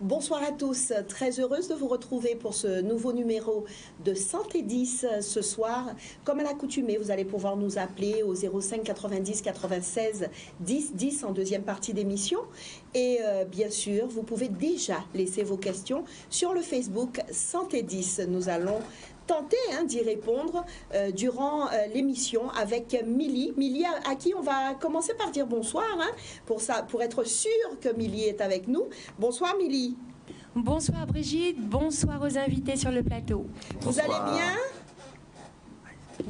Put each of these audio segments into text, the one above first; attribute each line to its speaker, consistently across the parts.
Speaker 1: Bonsoir à tous, très heureuse de vous retrouver pour ce nouveau numéro de Santé 10 ce soir. Comme à l'accoutumée, vous allez pouvoir nous appeler au 05 90 96 10 10 en deuxième partie d'émission. Et bien sûr, vous pouvez déjà laisser vos questions sur le Facebook Santé 10. Nous allons tenter d'y répondre durant l'émission avec Milly. Milly, à qui on va commencer par dire bonsoir, pour être sûr que Milly est avec nous. Bonsoir Milly.
Speaker 2: Bonsoir Brigitte, bonsoir aux invités sur le plateau.
Speaker 1: Vous allez bien ?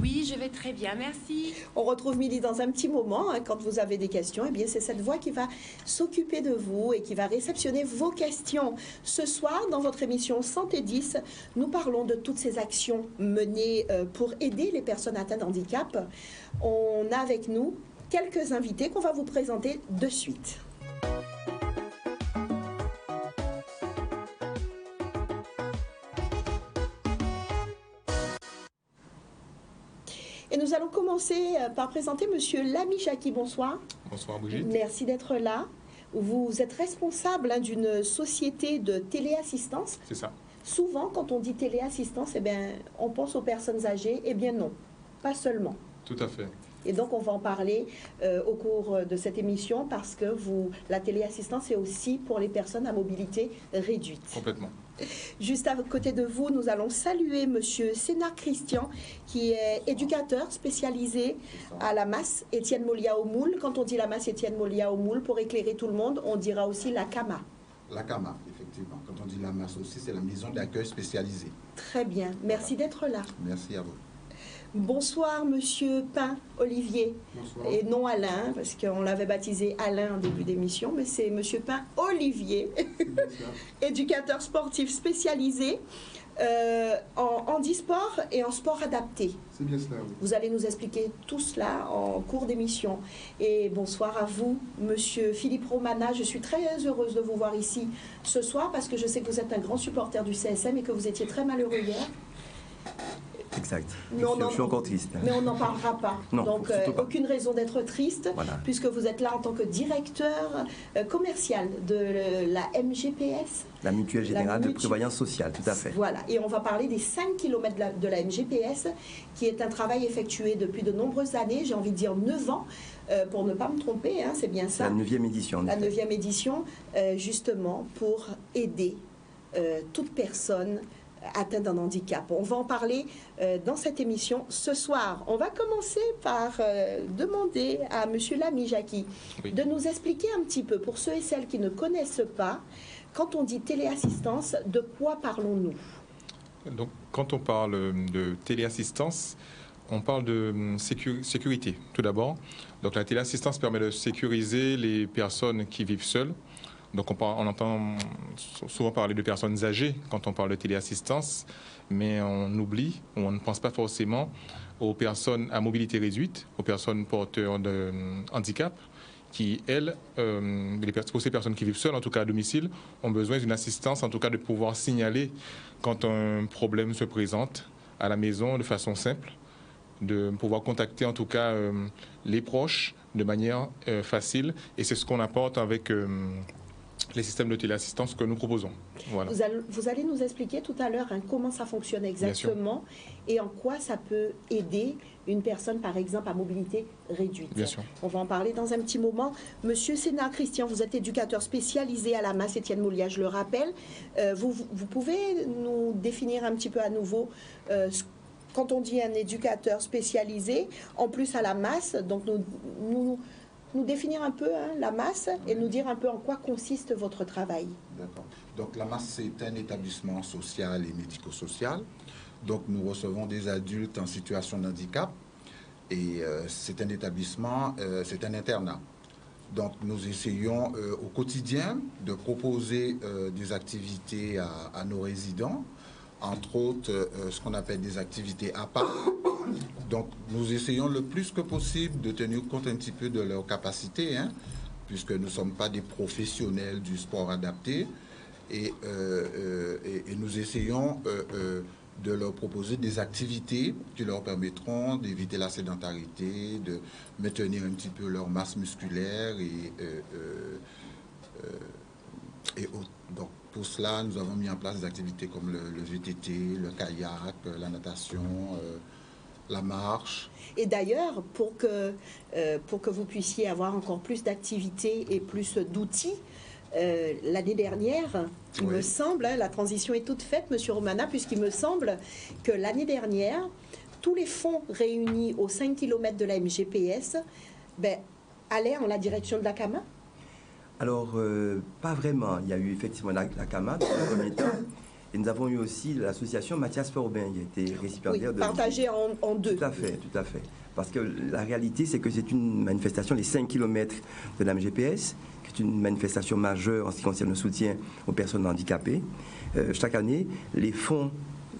Speaker 2: Oui, je vais très bien, merci.
Speaker 1: On retrouve Milly dans un petit moment. Quand vous avez des questions, eh bien, c'est cette voix qui va s'occuper de vous et qui va réceptionner vos questions. Ce soir, dans votre émission Santé 10, nous parlons de toutes ces actions menées pour aider les personnes atteintes de handicap. On a avec nous quelques invités qu'on va vous présenter de suite. Et nous allons commencer par présenter Monsieur Lami Jacqui. Bonsoir.
Speaker 3: Bonsoir Brigitte.
Speaker 1: Merci d'être là. Vous êtes responsable d'une société de téléassistance.
Speaker 3: C'est ça.
Speaker 1: Souvent, quand on dit téléassistance, on pense aux personnes âgées. Eh bien non, pas seulement.
Speaker 3: Tout à fait.
Speaker 1: Et donc, on va en parler au cours de cette émission parce que la téléassistance est aussi pour les personnes à mobilité réduite.
Speaker 3: Complètement.
Speaker 1: Juste à côté de vous, nous allons saluer Monsieur Sénard Christian, qui est éducateur spécialisé à la masse Étienne Molia au Moule. Quand on dit la masse Étienne Molia au Moule, pour éclairer tout le monde, on dira aussi la CAMA.
Speaker 4: La CAMA, effectivement. Quand on dit la masse aussi, c'est la maison d'accueil spécialisée.
Speaker 1: Très bien. Merci d'être là.
Speaker 4: Merci à vous.
Speaker 1: Bonsoir, Monsieur Pain Olivier.
Speaker 4: Bonsoir.
Speaker 1: Et non Alain, parce qu'on l'avait baptisé Alain en début d'émission, mais c'est Monsieur Pain Olivier, éducateur sportif spécialisé en handisport et en sport adapté.
Speaker 5: C'est bien cela, oui.
Speaker 1: Vous allez nous expliquer tout cela en cours d'émission. Et bonsoir à vous, Monsieur Philippe Romana. Je suis très heureuse de vous voir ici ce soir parce que je sais que vous êtes un grand supporter du CSM et que vous étiez très malheureux hier.
Speaker 6: Exact.
Speaker 1: Mais
Speaker 6: je suis encore triste.
Speaker 1: Mais on n'en parlera pas.
Speaker 6: Non,
Speaker 1: donc, aucune raison d'être triste,
Speaker 6: voilà.
Speaker 1: Puisque vous êtes là en tant que directeur commercial de la MGPS.
Speaker 6: La Mutuelle Générale de Prévoyance Sociale, tout à fait.
Speaker 1: Voilà. Et on va parler des 5 km de la MGPS, qui est un travail effectué depuis de nombreuses années, j'ai envie de dire 9 ans, pour ne pas me tromper, c'est bien ça.
Speaker 6: La 9e édition.
Speaker 1: La 9e édition, justement, pour aider toute personne atteinte d'un handicap. On va en parler dans cette émission ce soir. On va commencer par demander à Monsieur Lami Jacqui de nous expliquer un petit peu, pour ceux et celles qui ne connaissent pas, quand on dit téléassistance, de quoi parlons-nous?
Speaker 3: Donc, quand on parle de téléassistance, on parle de sécurité, tout d'abord. Donc, la téléassistance permet de sécuriser les personnes qui vivent seules. Donc, on entend souvent parler de personnes âgées quand on parle de téléassistance, mais on oublie ou on ne pense pas forcément aux personnes à mobilité réduite, aux personnes porteurs de handicap, qui, elles, pour ces personnes qui vivent seules, en tout cas à domicile, ont besoin d'une assistance, en tout cas de pouvoir signaler quand un problème se présente à la maison de façon simple, de pouvoir contacter en tout cas les proches de manière facile. Et c'est ce qu'on apporte avec les systèmes de téléassistance que nous proposons. Voilà.
Speaker 1: Vous allez nous expliquer tout à l'heure comment ça fonctionne exactement et en quoi ça peut aider une personne, par exemple, à mobilité réduite.
Speaker 3: Bien sûr.
Speaker 1: On va en parler dans un petit moment. Monsieur Sénard Christian, vous êtes éducateur spécialisé à la masse Étienne Molia, je le rappelle. Vous pouvez nous définir un petit peu à nouveau quand on dit un éducateur spécialisé, en plus à la masse, donc nous définir un peu la masse et nous dire un peu en quoi consiste votre travail.
Speaker 4: D'accord. Donc la masse, c'est un établissement social et médico-social. Donc nous recevons des adultes en situation de handicap et c'est un établissement, c'est un internat. Donc nous essayons au quotidien de proposer des activités à nos résidents, entre autres ce qu'on appelle des activités à part. Donc, nous essayons le plus que possible de tenir compte un petit peu de leurs capacités, puisque nous ne sommes pas des professionnels du sport adapté. Et nous essayons de leur proposer des activités qui leur permettront d'éviter la sédentarité, de maintenir un petit peu leur masse musculaire et autres. Donc, Pour cela, nous avons mis en place des activités comme le VTT, le kayak, la natation, la marche.
Speaker 1: Et d'ailleurs, pour que vous puissiez avoir encore plus d'activités et plus d'outils, l'année dernière, il me semble, la transition est toute faite, Monsieur Romana, puisqu'il me semble que l'année dernière, tous les fonds réunis aux 5 km de la MGPS allaient en la direction de la CAMA.
Speaker 6: Alors, pas vraiment. Il y a eu effectivement la CAMA dans le premier temps. Et nous avons eu aussi l'association Mathias Forbin qui a été récipiendaire de...
Speaker 1: partagée en deux.
Speaker 6: Tout à fait, tout à fait. Parce que la réalité, c'est que c'est une manifestation, les 5 km de la MGPS, qui est une manifestation majeure en ce qui concerne le soutien aux personnes handicapées. Chaque année, les fonds,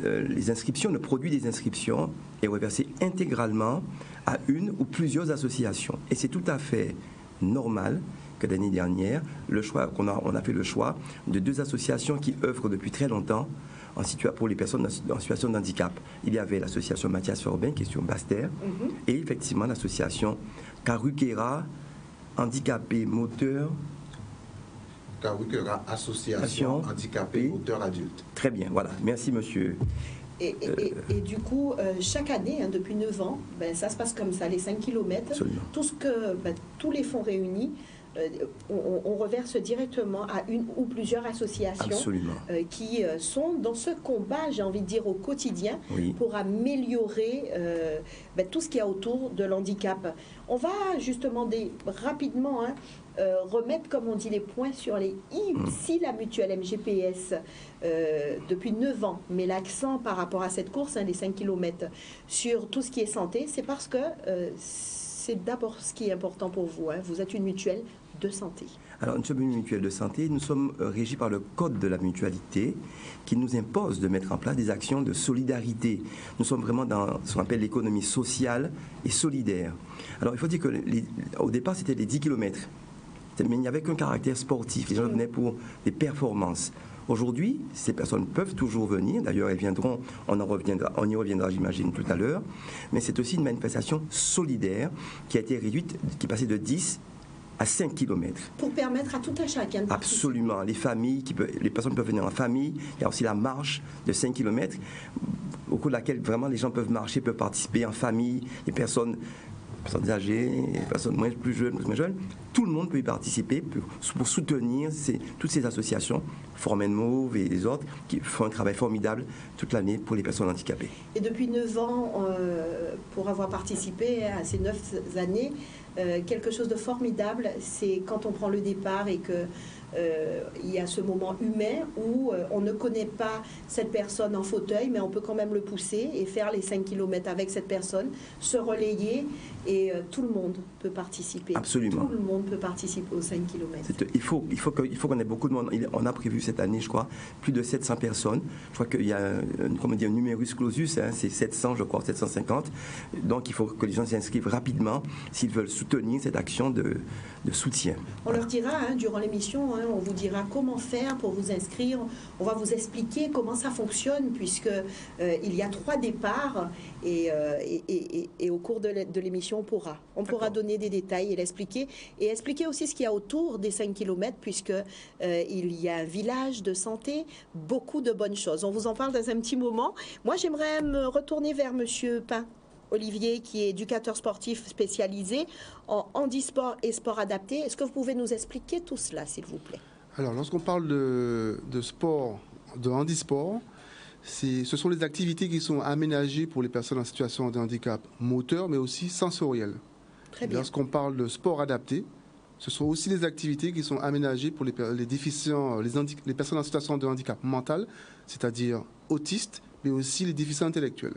Speaker 6: les inscriptions, le produit des inscriptions est reversé intégralement à une ou plusieurs associations. Et c'est tout à fait normal que l'année dernière, on a fait le choix de 2 associations qui œuvrent depuis très longtemps pour les personnes en situation de handicap. Il y avait l'association Mathias Forbin, qui est sur Basse-Terre, et effectivement l'association Karukera, handicapé moteur.
Speaker 4: Karukera, association handicapé moteur adulte.
Speaker 6: Très bien, voilà. Merci, monsieur.
Speaker 1: Et du coup, chaque année, depuis 9 ans, ça se passe comme ça, les 5 km.
Speaker 6: Absolument.
Speaker 1: Tous les fonds réunis, on reverse directement à une ou plusieurs associations qui sont dans ce combat, j'ai envie de dire, au quotidien, pour améliorer tout ce qu'il y a autour de l'handicap. On va justement rapidement remettre, comme on dit, les points sur les i. Si la mutuelle MGPS, depuis 9 ans, met l'accent par rapport à cette course, les 5 km, sur tout ce qui est santé, c'est parce que c'est d'abord ce qui est important pour vous. Vous êtes une mutuelle de santé.
Speaker 6: Alors, nous sommes une mutuelle de santé. Nous sommes régis par le code de la mutualité qui nous impose de mettre en place des actions de solidarité. Nous sommes vraiment dans ce qu'on appelle l'économie sociale et solidaire. Alors, il faut dire qu'au départ, c'était les 10 km. Mais il n'y avait qu'un caractère sportif. Les gens venaient pour des performances. Aujourd'hui, ces personnes peuvent toujours venir. D'ailleurs, elles viendront, on y reviendra, j'imagine, tout à l'heure. Mais c'est aussi une manifestation solidaire qui a été réduite, qui est passée de 10 à 5 km.
Speaker 1: Pour permettre à tout un chacun de participer.
Speaker 6: Absolument. Les personnes peuvent venir en famille. Il y a aussi la marche de 5 km, au cours de laquelle vraiment les gens peuvent marcher, peuvent participer en famille. Les personnes âgées, les personnes plus jeunes, tout le monde peut y participer pour soutenir toutes ces associations, Formen Move et les autres, qui font un travail formidable toute l'année pour les personnes handicapées.
Speaker 1: Et depuis 9 ans, pour avoir participé à ces 9 années, quelque chose de formidable, c'est quand on prend le départ et que il y a ce moment humain où on ne connaît pas cette personne en fauteuil, mais on peut quand même le pousser et faire les 5 km avec cette personne, se relayer, et tout le monde peut participer.
Speaker 6: Absolument.
Speaker 1: Tout le monde peut participer aux 5 km.
Speaker 6: Il faut qu'on ait beaucoup de monde. On a prévu cette année, je crois, plus de 700 personnes. Je crois qu'il y a un numerus clausus, c'est 700, je crois, 750. Donc il faut que les gens s'inscrivent rapidement s'ils veulent soutenir cette action de soutien.
Speaker 1: On leur dira, durant l'émission, on vous dira comment faire pour vous inscrire. On va vous expliquer comment ça fonctionne, puisque il y a 3 départs et au cours de l'émission, on pourra donner des détails et l'expliquer, et expliquer aussi ce qu'il y a autour des 5 km, puisque il y a un village de santé, beaucoup de bonnes choses. On vous en parle dans un petit moment. Moi, j'aimerais me retourner vers Monsieur Pain Olivier, qui est éducateur sportif spécialisé en handisport et sport adapté. Est-ce que vous pouvez nous expliquer tout cela, s'il vous plaît?
Speaker 5: Alors, lorsqu'on parle de sport, de handisport, ce sont les activités qui sont aménagées pour les personnes en situation de handicap moteur, mais aussi sensoriel.
Speaker 1: Très bien.
Speaker 5: Lorsqu'on parle de sport adapté, ce sont aussi des activités qui sont aménagées pour les déficients, les personnes en situation de handicap mental, c'est-à-dire autistes, mais aussi les déficients intellectuels.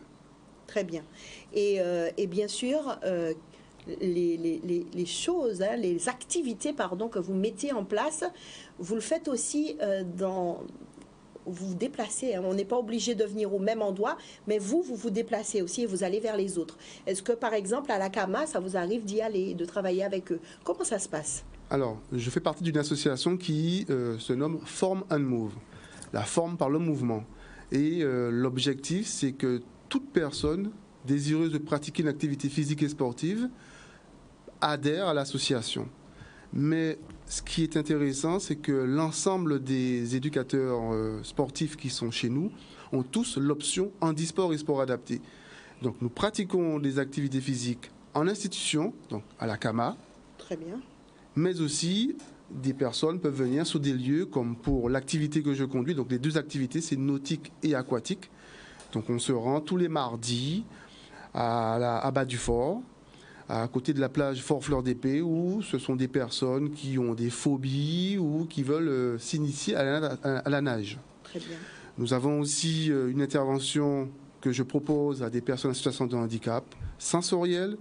Speaker 1: Très bien. Et bien sûr, les choses, les activités, que vous mettez en place, vous le faites aussi vous vous déplacez. On n'est pas obligé de venir au même endroit, mais vous vous déplacez aussi et vous allez vers les autres. Est-ce que, par exemple, à la CAMA, ça vous arrive d'y aller, de travailler avec eux? Comment ça se passe?
Speaker 5: Alors, je fais partie d'une association qui se nomme Form and Move. La forme par le mouvement. Et l'objectif, c'est que toute personne désireuse de pratiquer une activité physique et sportive adhère à l'association. Mais ce qui est intéressant, c'est que l'ensemble des éducateurs sportifs qui sont chez nous ont tous l'option handisport et sport adapté. Donc nous pratiquons des activités physiques en institution, donc à la CAMA.
Speaker 1: Très bien.
Speaker 5: Mais aussi, des personnes peuvent venir sur des lieux comme pour l'activité que je conduis. Donc les deux activités, c'est nautique et aquatique. Donc on se rend tous les mardis à Bas du Fort, à côté de la plage Fort-Fleur d'Épée, où ce sont des personnes qui ont des phobies ou qui veulent s'initier à la nage.
Speaker 1: Très bien.
Speaker 5: Nous avons aussi une intervention que je propose à des personnes en situation de handicap sensoriel,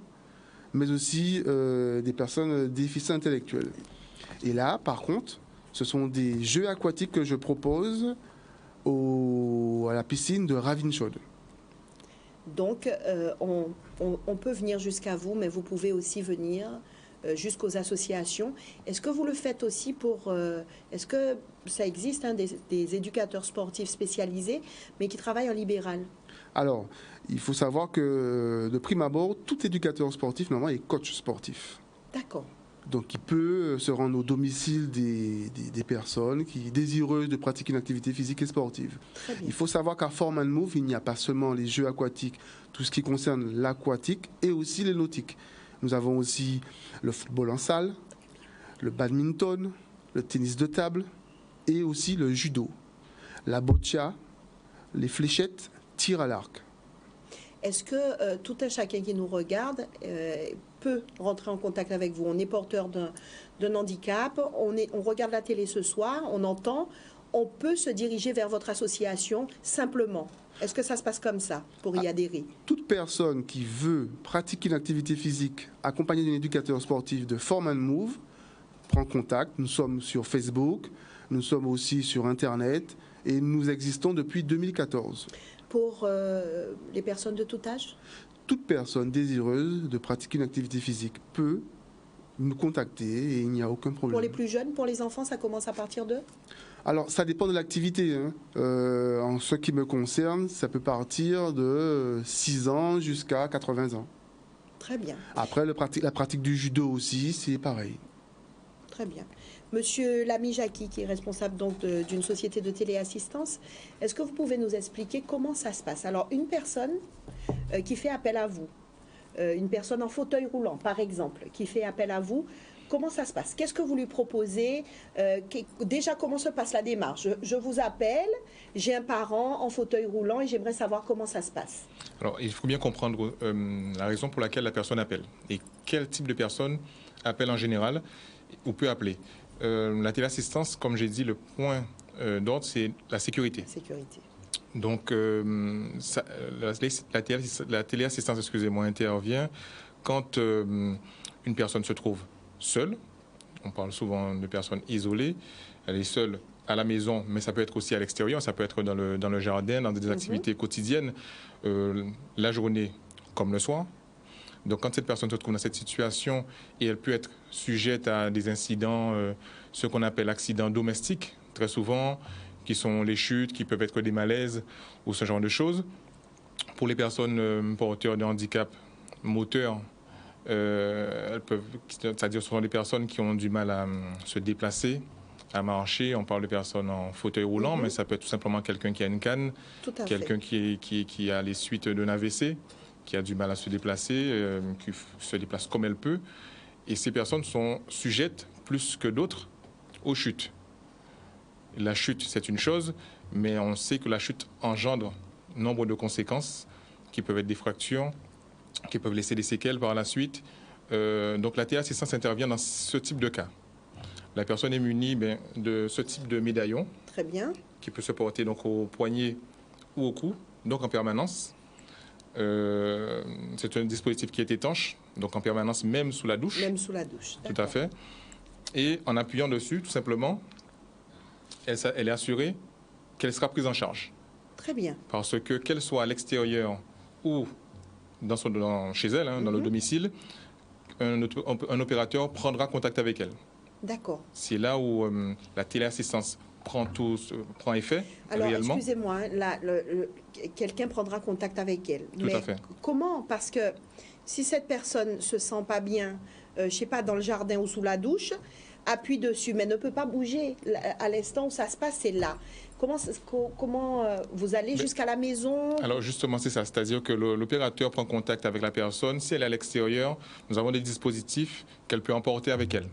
Speaker 5: mais aussi des personnes déficientes intellectuelles. Et là, par contre, ce sont des jeux aquatiques que je propose à la piscine de Ravinchaude.
Speaker 1: Donc, on peut venir jusqu'à vous, mais vous pouvez aussi venir jusqu'aux associations. Est-ce que vous le faites aussi est-ce que ça existe des éducateurs sportifs spécialisés, mais qui travaillent en libéral?
Speaker 5: Alors, il faut savoir que de prime abord, tout éducateur sportif, normalement, est coach sportif.
Speaker 1: D'accord.
Speaker 5: Donc, il peut se rendre au domicile des personnes qui désireuses de pratiquer une activité physique et sportive.
Speaker 1: Très bien.
Speaker 5: Il faut savoir qu'à Form and Move, il n'y a pas seulement les jeux aquatiques, tout ce qui concerne l'aquatique et aussi les nautiques. Nous avons aussi le football en salle, le badminton, le tennis de table et aussi le judo, la boccia, les fléchettes, tir à l'arc.
Speaker 1: Est-ce que tout un chacun qui nous regarde peut rentrer en contact avec vous? On est porteur d'un handicap, on regarde la télé ce soir, on entend, on peut se diriger vers votre association simplement. Est-ce que ça se passe comme ça pour y adhérer?
Speaker 5: Toute personne qui veut pratiquer une activité physique accompagnée d'un éducateur sportif de Form and Move prend contact. Nous sommes sur Facebook, nous sommes aussi sur Internet et nous existons depuis 2014.
Speaker 1: Pour les personnes de tout âge?
Speaker 5: Toute personne désireuse de pratiquer une activité physique peut nous contacter et il n'y a aucun problème.
Speaker 1: Pour les plus jeunes, pour les enfants, ça commence à partir de?
Speaker 5: Alors, ça dépend de l'activité. En ce qui me concerne, ça peut partir de 6 ans jusqu'à 80 ans.
Speaker 1: Très bien.
Speaker 5: Après, la pratique du judo aussi, c'est pareil.
Speaker 1: Très bien. Monsieur Lamy Jacqui, qui est responsable donc d'une société de téléassistance, est-ce que vous pouvez nous expliquer comment ça se passe? Alors, une personne qui fait appel à vous, une personne en fauteuil roulant, par exemple, qui fait appel à vous, comment ça se passe? Qu'est-ce que vous lui proposez? Déjà, comment se passe la démarche? Je vous appelle, j'ai un parent en fauteuil roulant et j'aimerais savoir comment ça se passe.
Speaker 3: Alors, il faut bien comprendre la raison pour laquelle la personne appelle et quel type de personne appelle en général ou peut appeler. La téléassistance, comme j'ai dit, le point d'ordre, c'est la sécurité.
Speaker 1: Sécurité.
Speaker 3: Donc, la téléassistance, excusez-moi, intervient quand une personne se trouve seule. On parle souvent de personnes isolées. Elle est seule à la maison, mais ça peut être aussi à l'extérieur. Ça peut être dans le jardin, dans des activités quotidiennes, la journée comme le soir. Donc, quand cette personne se trouve dans cette situation et elle peut être sujette à des incidents, ce qu'on appelle accidents domestiques, très souvent, qui sont les chutes, qui peuvent être des malaises ou ce genre de choses. Pour les personnes porteurs de handicap moteur, elles peuvent, c'est-à-dire ce sont des personnes qui ont du mal à se déplacer, à marcher. On parle de personnes en fauteuil roulant, mais ça peut être tout simplement quelqu'un qui a une canne, quelqu'un qui a les suites d'un AVC, qui a du mal à se déplacer, qui se déplace comme elle peut. Et ces personnes sont sujettes, plus que d'autres, aux chutes. La chute, c'est une chose, mais on sait que la chute engendre nombre de conséquences qui peuvent être des fractures, qui peuvent laisser des séquelles par la suite. Donc la téléassistance intervient dans ce type de cas. La personne est munie de ce type de médaillon.
Speaker 1: Très bien.
Speaker 3: Qui peut se porter donc au poignet ou au cou, donc en permanence. C'est un dispositif qui est étanche, donc en permanence, même sous la douche.
Speaker 1: Même sous la douche.
Speaker 3: Tout à fait. Et en appuyant dessus, tout simplement, elle est assurée qu'elle sera prise en charge.
Speaker 1: Très bien.
Speaker 3: Parce que, qu'elle soit à l'extérieur ou chez elle, dans le domicile, un opérateur prendra contact avec elle.
Speaker 1: D'accord.
Speaker 3: C'est là où la téléassistance prend effet.
Speaker 1: Alors,
Speaker 3: réellement.
Speaker 1: excusez-moi, quelqu'un prendra contact avec elle.
Speaker 3: Tout à fait.
Speaker 1: Comment? Parce que si cette personne ne se sent pas bien je ne sais pas, dans le jardin ou sous la douche, appuie dessus, mais ne peut pas bouger. À l'instant où ça se passe, c'est là. Comment vous allez jusqu'à la maison?
Speaker 3: Alors justement, c'est ça. C'est-à-dire que l'opérateur prend contact avec la personne. Si elle est à l'extérieur, nous avons des dispositifs qu'elle peut emporter avec elle,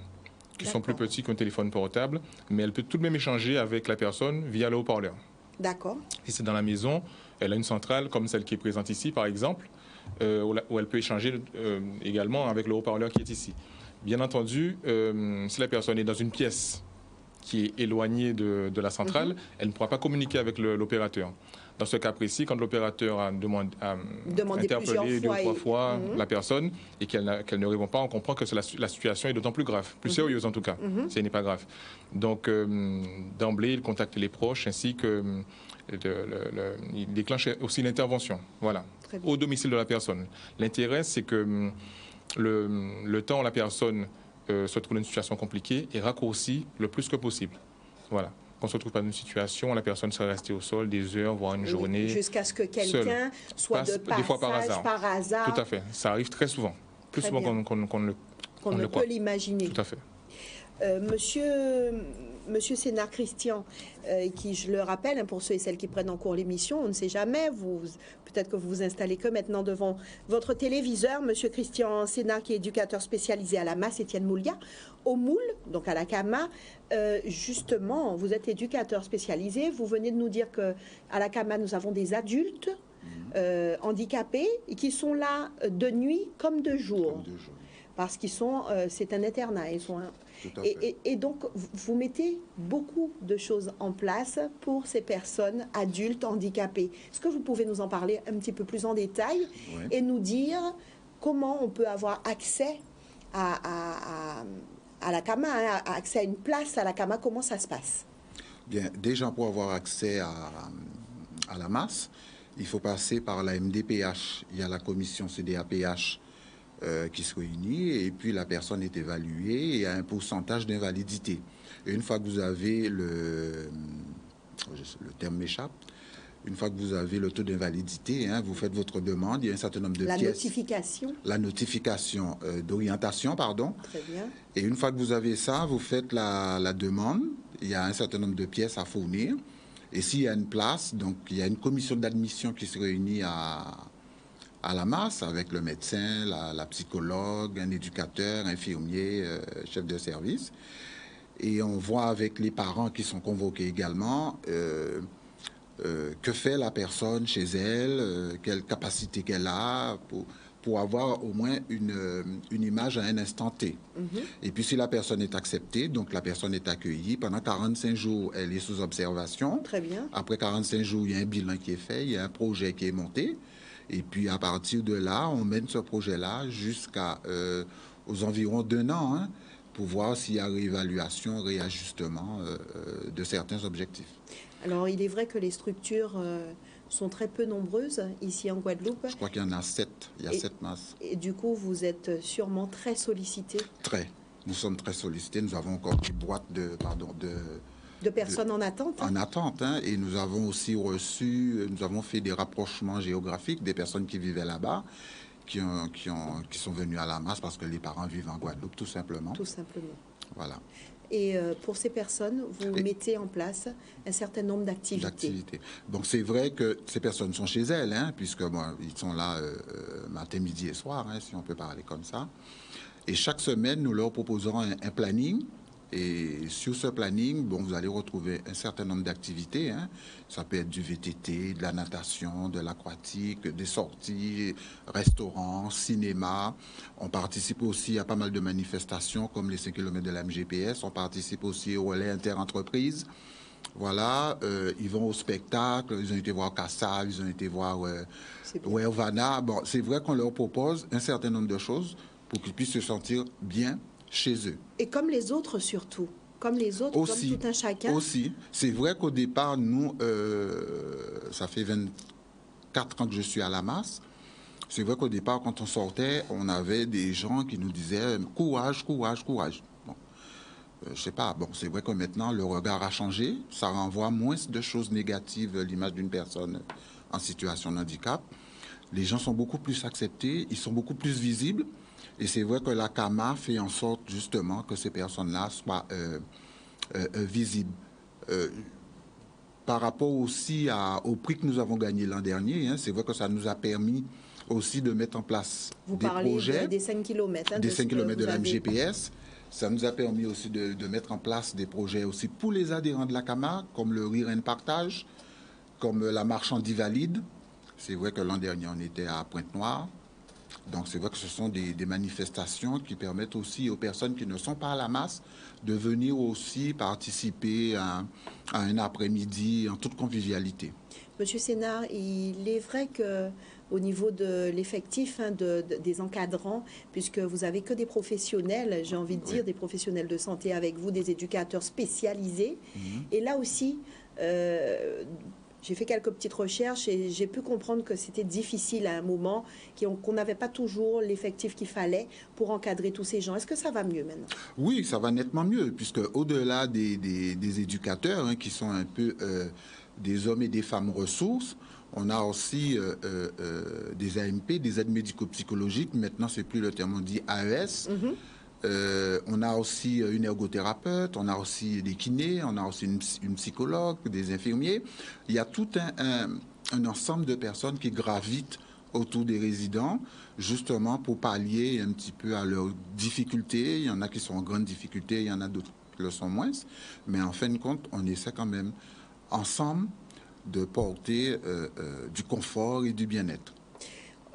Speaker 3: qui sont plus petits qu'un téléphone portable, mais elle peut tout de même échanger avec la personne via le haut-parleur.
Speaker 1: D'accord.
Speaker 3: Si c'est dans la maison, elle a une centrale comme celle qui est présente ici, par exemple, où elle peut échanger également avec le haut-parleur qui est ici. Bien entendu, si la personne est dans une pièce qui est éloignée de la centrale, elle ne pourra pas communiquer avec l'opérateur. Dans ce cas précis, quand l'opérateur a interpellé 2 ou 3 fois la personne et qu'elle ne répond pas, on comprend que la situation est d'autant plus grave, plus sérieuse en tout cas, si elle n'est pas grave. Donc, d'emblée, il contacte les proches ainsi que il déclenche aussi l'intervention, voilà, au domicile de la personne. L'intérêt, c'est que le temps où la personne se trouve dans une situation compliquée est raccourci le plus que possible. Voilà. Qu'on ne se trouve pas dans une situation où la personne serait restée au sol des heures, voire une journée.
Speaker 1: Jusqu'à ce que quelqu'un soit de passage,
Speaker 3: des fois par hasard. Tout à fait. Ça arrive très souvent. Plus souvent qu'on
Speaker 1: ne peut l'imaginer.
Speaker 3: Tout à fait.
Speaker 1: Monsieur Sénard Christian, qui, je le rappelle, pour ceux et celles qui prennent en cours l'émission, on ne sait jamais, peut-être que vous vous installez que maintenant devant votre téléviseur. Monsieur Christian Sénard, qui est éducateur spécialisé à la MAS, Étienne Moulia, au Moule, donc à la CAMA. Justement, vous êtes éducateur spécialisé. Vous venez de nous dire qu'à la CAMA, nous avons des adultes handicapés qui sont là de nuit comme de jour. Parce qu'ils sont, c'est un internat. Ils sont et donc, vous mettez beaucoup de choses en place pour ces personnes adultes handicapées. Est-ce que vous pouvez nous en parler un petit peu plus en détail et nous dire comment on peut avoir accès à la CAMA, accès à une place à la CAMA, comment ça se passe?
Speaker 4: Bien, déjà pour avoir accès à la masse, il faut passer par la MDPH. Il y a la commission CDAPH qui se réunit et puis la personne est évaluée et a un pourcentage d'invalidité. Et une fois que vous avez le terme m'échappe, une fois que vous avez le taux d'invalidité, vous faites votre demande, il y a un certain nombre de pièces. La notification d'orientation, pardon.
Speaker 1: Très bien.
Speaker 4: Et une fois que vous avez ça, vous faites la demande, il y a un certain nombre de pièces à fournir. Et s'il y a une place, donc il y a une commission d'admission qui se réunit à la masse avec le médecin, la psychologue, un éducateur, infirmier, chef de service. Et on voit avec les parents qui sont convoqués également que fait la personne chez elle, quelle capacité qu'elle a pour avoir au moins une image à un instant T. Et puis si la personne est acceptée, donc la personne est accueillie, pendant 45 jours, elle est sous observation.
Speaker 1: Très bien.
Speaker 4: Après 45 jours, il y a un bilan qui est fait, il y a un projet qui est monté. Et puis, à partir de là, on mène ce projet-là jusqu'à aux environs d'1 an pour voir s'il y a réévaluation, réajustement de certains objectifs.
Speaker 1: Alors, il est vrai que les structures sont très peu nombreuses ici en Guadeloupe.
Speaker 4: Je crois qu'il y en a 7. Il y a 7 masses.
Speaker 1: Et du coup, vous êtes sûrement très sollicité.
Speaker 4: Très. Nous sommes très sollicités. Nous avons encore des boîtes de
Speaker 1: personnes en attente.
Speaker 4: En attente, et nous avons aussi nous avons fait des rapprochements géographiques des personnes qui vivaient là-bas, qui sont venues à la masse parce que les parents vivent en Guadeloupe, tout simplement.
Speaker 1: Tout simplement.
Speaker 4: Voilà.
Speaker 1: Et pour ces personnes, vous mettez en place un certain nombre d'activités.
Speaker 4: Donc c'est vrai que ces personnes sont chez elles, puisque ils sont là matin, midi et soir, si on peut parler comme ça. Et chaque semaine, nous leur proposons un planning. Et sur ce planning, vous allez retrouver un certain nombre d'activités. Ça peut être du VTT, de la natation, de l'aquatique, des sorties, restaurants, cinéma. On participe aussi à pas mal de manifestations comme les 5 km de la MGPS. On participe aussi au relais interentreprises. Voilà, ils vont au spectacle, ils ont été voir Kassav, ils ont été voir Wervana. Bon, c'est vrai qu'on leur propose un certain nombre de choses pour qu'ils puissent se sentir bien chez eux.
Speaker 1: Et comme les autres surtout, comme les autres,
Speaker 4: aussi,
Speaker 1: comme tout un chacun.
Speaker 4: Aussi. C'est vrai qu'au départ, nous, ça fait 24 ans que je suis à la masse. C'est vrai qu'au départ, quand on sortait, on avait des gens qui nous disaient « courage, courage, courage ». Bon, je sais pas, c'est vrai que maintenant, le regard a changé. Ça renvoie moins de choses négatives, l'image d'une personne en situation de handicap. Les gens sont beaucoup plus acceptés, ils sont beaucoup plus visibles. Et c'est vrai que la CAMA fait en sorte justement que ces personnes-là soient visibles. Par rapport aussi au prix que nous avons gagné l'an dernier, hein, c'est vrai que ça nous a permis aussi de mettre en place des projets.
Speaker 1: Des 5 km.
Speaker 4: Des 5 km de la MGPS. Ça nous a permis aussi de mettre en place des projets aussi pour les adhérents de la CAMA, comme le Rire and Partage, comme la marche anti-valide. C'est vrai que l'an dernier, on était à Pointe-Noire. Donc, c'est vrai que ce sont des manifestations qui permettent aussi aux personnes qui ne sont pas à la masse de venir aussi participer à un après-midi en toute convivialité.
Speaker 1: Monsieur Sénard, il est vrai qu'au niveau de l'effectif des encadrants, puisque vous n'avez que des professionnels, j'ai envie de dire, des professionnels de santé avec vous, des éducateurs spécialisés. Et là aussi, j'ai fait quelques petites recherches et j'ai pu comprendre que c'était difficile à un moment, qu'on n'avait pas toujours l'effectif qu'il fallait pour encadrer tous ces gens. Est-ce que ça va mieux maintenant?
Speaker 4: Oui, ça va nettement mieux, puisque au-delà des éducateurs, hein, qui sont un peu des hommes et des femmes ressources, on a aussi des AMP, des aides médico-psychologiques. Maintenant, c'est plus le terme, on dit AES. On a aussi une ergothérapeute, on a aussi des kinés, on a aussi une psychologue, des infirmiers. Il y a tout un ensemble de personnes qui gravitent autour des résidents, justement pour pallier un petit peu à leurs difficultés. Il y en a qui sont en grande difficulté, il y en a d'autres qui le sont moins. Mais en fin de compte, on essaie quand même, ensemble, de porter du confort et du bien-être.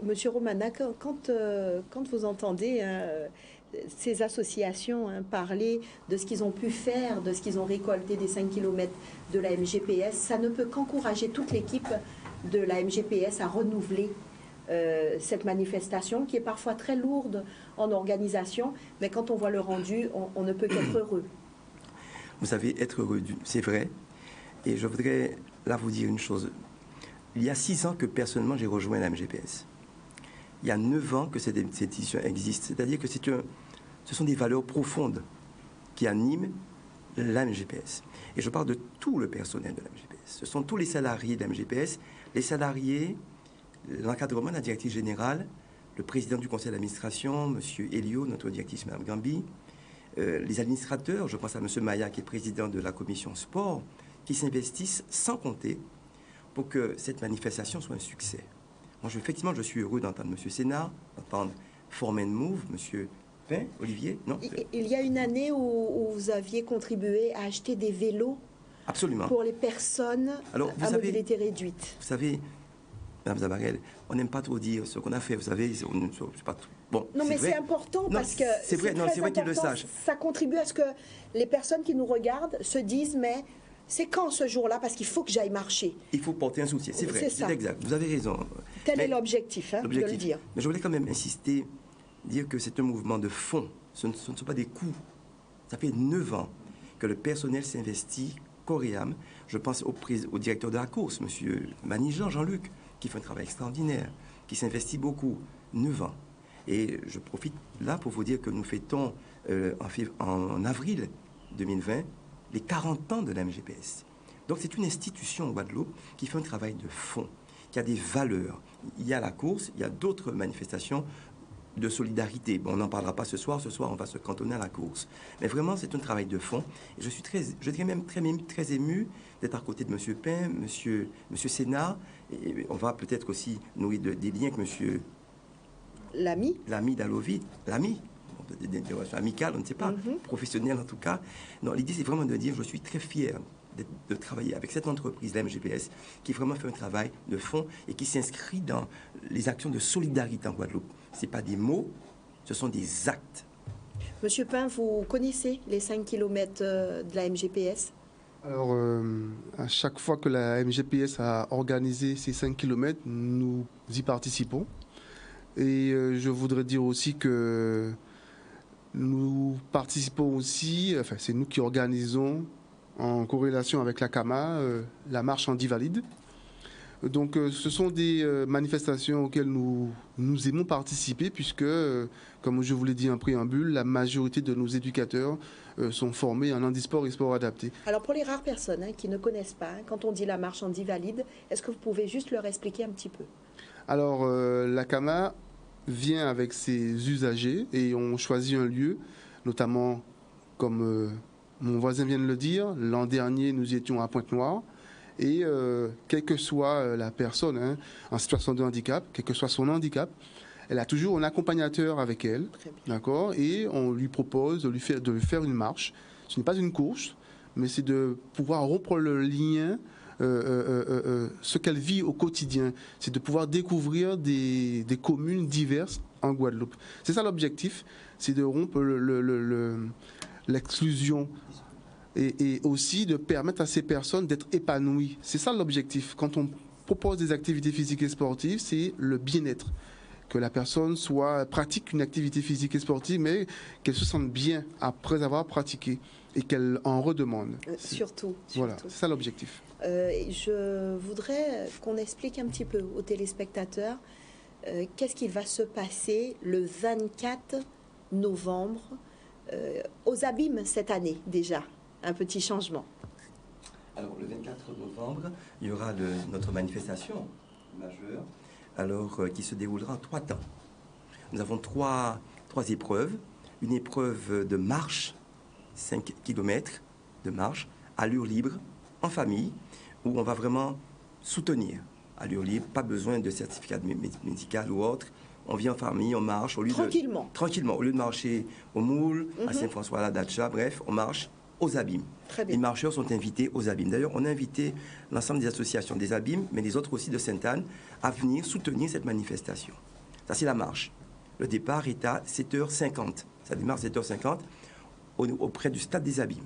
Speaker 1: Monsieur Romana, quand vous entendez ces associations parler de ce qu'ils ont pu faire, de ce qu'ils ont récolté des 5 km de la MGPS, ça ne peut qu'encourager toute l'équipe de la MGPS à renouveler cette manifestation qui est parfois très lourde en organisation, mais quand on voit le rendu, on ne peut qu'être heureux.
Speaker 6: Vous savez, être heureux, c'est vrai. Et je voudrais là vous dire une chose. Il y a 6 ans que personnellement j'ai rejoint la MGPS. Il y a 9 ans que cette institution existe. C'est-à-dire que ce sont des valeurs profondes qui animent la MGPS. Et je parle de tout le personnel de la MGPS. Ce sont tous les salariés de la MGPS, les salariés, l'encadrement de la directrice générale, le président du conseil d'administration, M. Elio, notre directrice Mme Gambi, les administrateurs, je pense à M. Maya, qui est président de la commission sport, qui s'investissent sans compter pour que cette manifestation soit un succès. Moi, effectivement, je suis heureux d'entendre M. Sénard, d'entendre Formen Move, M. Pain, Olivier. Non,
Speaker 1: il y a une année où vous aviez contribué à acheter des vélos.
Speaker 6: Absolument.
Speaker 1: Pour les personnes à mobilité réduite.
Speaker 6: Vous savez, Mme Zabarel, on n'aime pas trop dire ce qu'on a fait. Vous savez, c'est pas tout. Bon,
Speaker 1: non, mais c'est important parce que
Speaker 6: c'est vrai. Non, c'est vrai qu'ils le sachent.
Speaker 1: Ça contribue à ce que les personnes qui nous regardent se disent, mais c'est quand ce jour-là? Parce qu'il faut que j'aille marcher.
Speaker 6: Il faut porter un soutien. C'est vrai, c'est exact. Vous avez raison.
Speaker 1: Tel est l'objectif, de le dire.
Speaker 6: Mais je voulais quand même insister, dire que c'est un mouvement de fond. Ce ne sont pas des coups. Ça fait 9 ans que le personnel s'investit corps et âme. Je pense au directeur de la course, M. Manigean, Jean-Luc, qui fait un travail extraordinaire, qui s'investit beaucoup. 9 ans. Et je profite là pour vous dire que nous fêtons en avril 2020 les 40 ans de la MGPS. Donc c'est une institution en Guadeloupe qui fait un travail de fond, qui a des valeurs. Il y a la course, il y a d'autres manifestations de solidarité. Bon, on n'en parlera pas ce soir. Ce soir, on va se cantonner à la course. Mais vraiment, c'est un travail de fond. Et je dirais même très ému d'être à côté de M. Pain, M. Sénard. Et on va peut-être aussi nouer des liens avec M. L'ami d'Alovi. L'ami. Des relations amicales, on ne sait pas, professionnelles en tout cas. Non, l'idée, c'est vraiment de dire, je suis très fier de travailler avec cette entreprise, la MGPS, qui vraiment fait un travail de fond et qui s'inscrit dans les actions de solidarité en Guadeloupe. Ce n'est pas des mots, ce sont des actes.
Speaker 1: Monsieur Pain, vous connaissez les 5 km de la MGPS?
Speaker 5: Alors, à chaque fois que la MGPS a organisé ces 5 km, nous y participons. Et je voudrais dire aussi que nous participons aussi, enfin c'est nous qui organisons en corrélation avec la CAMA, la marche anti-valide. Donc ce sont des manifestations auxquelles nous aimons participer puisque, comme je vous l'ai dit en préambule, la majorité de nos éducateurs sont formés en handisport et sport adapté.
Speaker 1: Alors pour les rares personnes qui ne connaissent pas, quand on dit la marche anti-valide, est-ce que vous pouvez juste leur expliquer un petit peu?
Speaker 5: Alors la CAMA vient avec ses usagers et on choisit un lieu, notamment comme mon voisin vient de le dire, l'an dernier nous étions à Pointe-Noire et quelle que soit la personne en situation de handicap, quel que soit son handicap, elle a toujours un accompagnateur avec elle, d'accord, et on lui propose de lui faire une marche. Ce n'est pas une course, mais c'est de pouvoir rompre le lien, ce qu'elle vit au quotidien. C'est de pouvoir découvrir des communes diverses en Guadeloupe. C'est ça l'objectif, c'est de rompre l'exclusion et aussi de permettre à ces personnes d'être épanouies. C'est ça l'objectif. Quand on propose des activités physiques et sportives, c'est le bien-être. Que la personne pratique une activité physique et sportive, mais qu'elle se sente bien après avoir pratiqué et qu'elle en redemande.
Speaker 1: Surtout.
Speaker 5: Voilà, c'est ça l'objectif.
Speaker 1: Je voudrais qu'on explique un petit peu aux téléspectateurs qu'est-ce qu'il va se passer le 24 novembre aux Abîmes cette année déjà. Un petit changement.
Speaker 6: Alors, le 24 novembre, il y aura notre manifestation majeure. Alors, qui se déroulera en 3 temps. Nous avons trois épreuves. Une épreuve de marche, 5 km de marche, allure libre, en famille, où on va vraiment soutenir. Allure libre, pas besoin de certificat médical ou autre. On vient en famille, on marche.
Speaker 1: Tranquillement.
Speaker 6: Tranquillement. Au lieu de marcher au Moule, à Saint-François, à la Dacha, bref, on marche aux Abîmes.
Speaker 1: Très bien.
Speaker 6: Les marcheurs sont invités aux Abîmes. D'ailleurs, on a invité l'ensemble des associations des Abîmes, mais les autres aussi de Sainte-Anne, à venir soutenir cette manifestation. Ça, c'est la marche. Le départ est à 7h50. Ça démarre à 7h50 auprès du stade des Abîmes.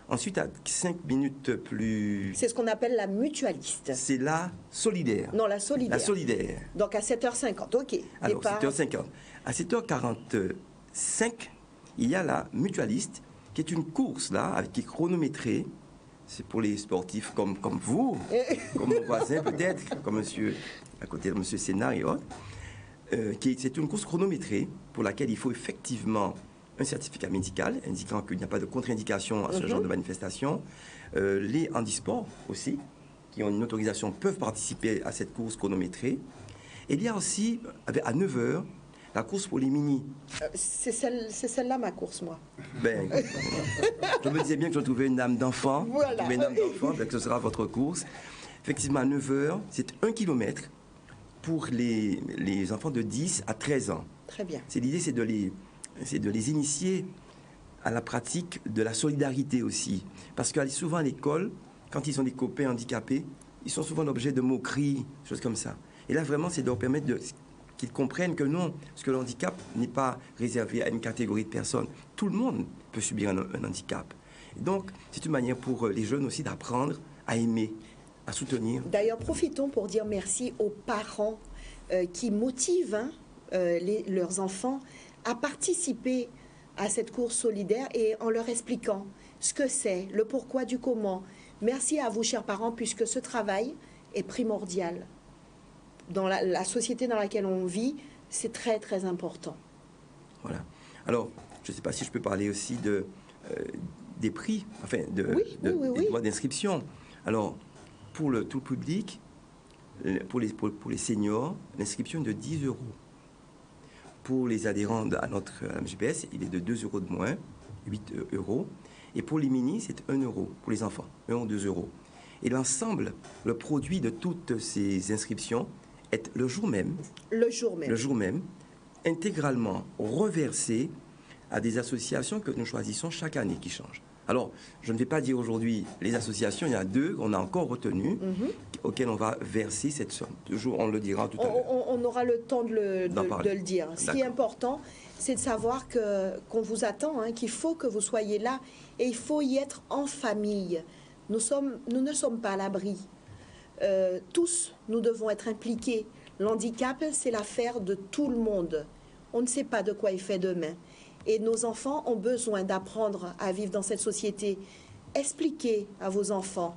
Speaker 6: Ensuite, à 5 minutes plus...
Speaker 1: C'est ce qu'on appelle la mutualiste.
Speaker 6: C'est la solidaire.
Speaker 1: Non, la solidaire.
Speaker 6: La solidaire.
Speaker 1: Donc à 7h50, ok.
Speaker 6: Alors,
Speaker 1: départ.
Speaker 6: 7h50. À 7h45, il y a la mutualiste, qui est une course, là, qui est chronométrée. C'est pour les sportifs comme vous, comme mon voisin peut-être, comme monsieur, à côté de monsieur Sénard et autres. C'est une course chronométrée pour laquelle il faut effectivement un certificat médical indiquant qu'il n'y a pas de contre-indication à ce genre de manifestation. Les handisports aussi, qui ont une autorisation, peuvent participer à cette course chronométrée. Et il y a aussi, à 9h, la course pour les mini.
Speaker 1: C'est celle-là ma course, moi.
Speaker 6: Ben, je me disais bien que je trouvais une âme d'enfant.
Speaker 1: Voilà.
Speaker 6: Une âme d'enfant, que ce sera votre course. Effectivement, à 9h, c'est 1 km pour les enfants de 10 à 13 ans.
Speaker 1: Très bien.
Speaker 6: L'idée, c'est de les initier à la pratique de la solidarité aussi. Parce que souvent à l'école, quand ils ont des copains handicapés, ils sont souvent l'objet de moqueries, choses comme ça. Et là, vraiment, c'est de leur permettre qu'ils comprennent que non, parce que le handicap n'est pas réservé à une catégorie de personnes. Tout le monde peut subir un handicap. Et donc, c'est une manière pour les jeunes aussi d'apprendre à aimer, à soutenir.
Speaker 1: D'ailleurs, profitons pour dire merci aux parents qui motivent leurs enfants à participer à cette course solidaire et en leur expliquant ce que c'est, le pourquoi du comment. Merci à vous, chers parents, puisque ce travail est primordial. Dans la société dans laquelle on vit, c'est très, très important.
Speaker 6: Voilà. Alors, je ne sais pas si je peux parler aussi des prix, enfin, des droits d'inscription. Alors, pour tout le public, pour les seniors, l'inscription est de 10 €. Pour les adhérents à notre MGPS, il est de 2 € de moins, 8 €. Et pour les mini, c'est 1 € pour les enfants, 1 ou 2 €. Et l'ensemble, le produit de toutes ces inscriptions est le jour même, intégralement reversé à des associations que nous choisissons chaque année qui changent. Alors, je ne vais pas dire aujourd'hui les associations, il y en a 2 qu'on a encore retenues, auxquelles on va verser cette somme. Toujours, on le dira tout à l'heure.
Speaker 1: On aura le temps de le dire. Ce qui est important, c'est de savoir qu'on vous attend, qu'il faut que vous soyez là et il faut y être en famille. Nous ne sommes pas à l'abri. Tous, nous devons être impliqués. L'handicap, c'est l'affaire de tout le monde. On ne sait pas de quoi il fait demain. Et nos enfants ont besoin d'apprendre à vivre dans cette société. Expliquez à vos enfants.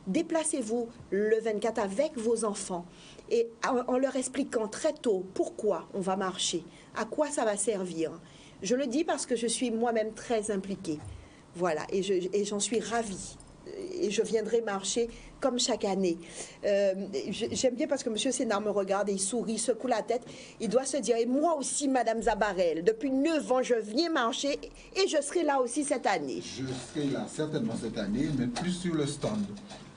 Speaker 1: Déplacez-vous le 24 avec vos enfants et en leur expliquant très tôt pourquoi on va marcher, à quoi ça va servir. Je le dis parce que je suis moi-même très impliquée. Voilà, et j'en suis ravie. et je viendrai marcher comme chaque année. J'aime bien parce que M. Sénard me regarde et il sourit, secoue la tête. Il doit se dire, et moi aussi, Madame Zabarel, depuis 9 ans, je viens marcher et je serai là aussi cette année.
Speaker 4: Je serai là certainement cette année, mais plus sur le stand,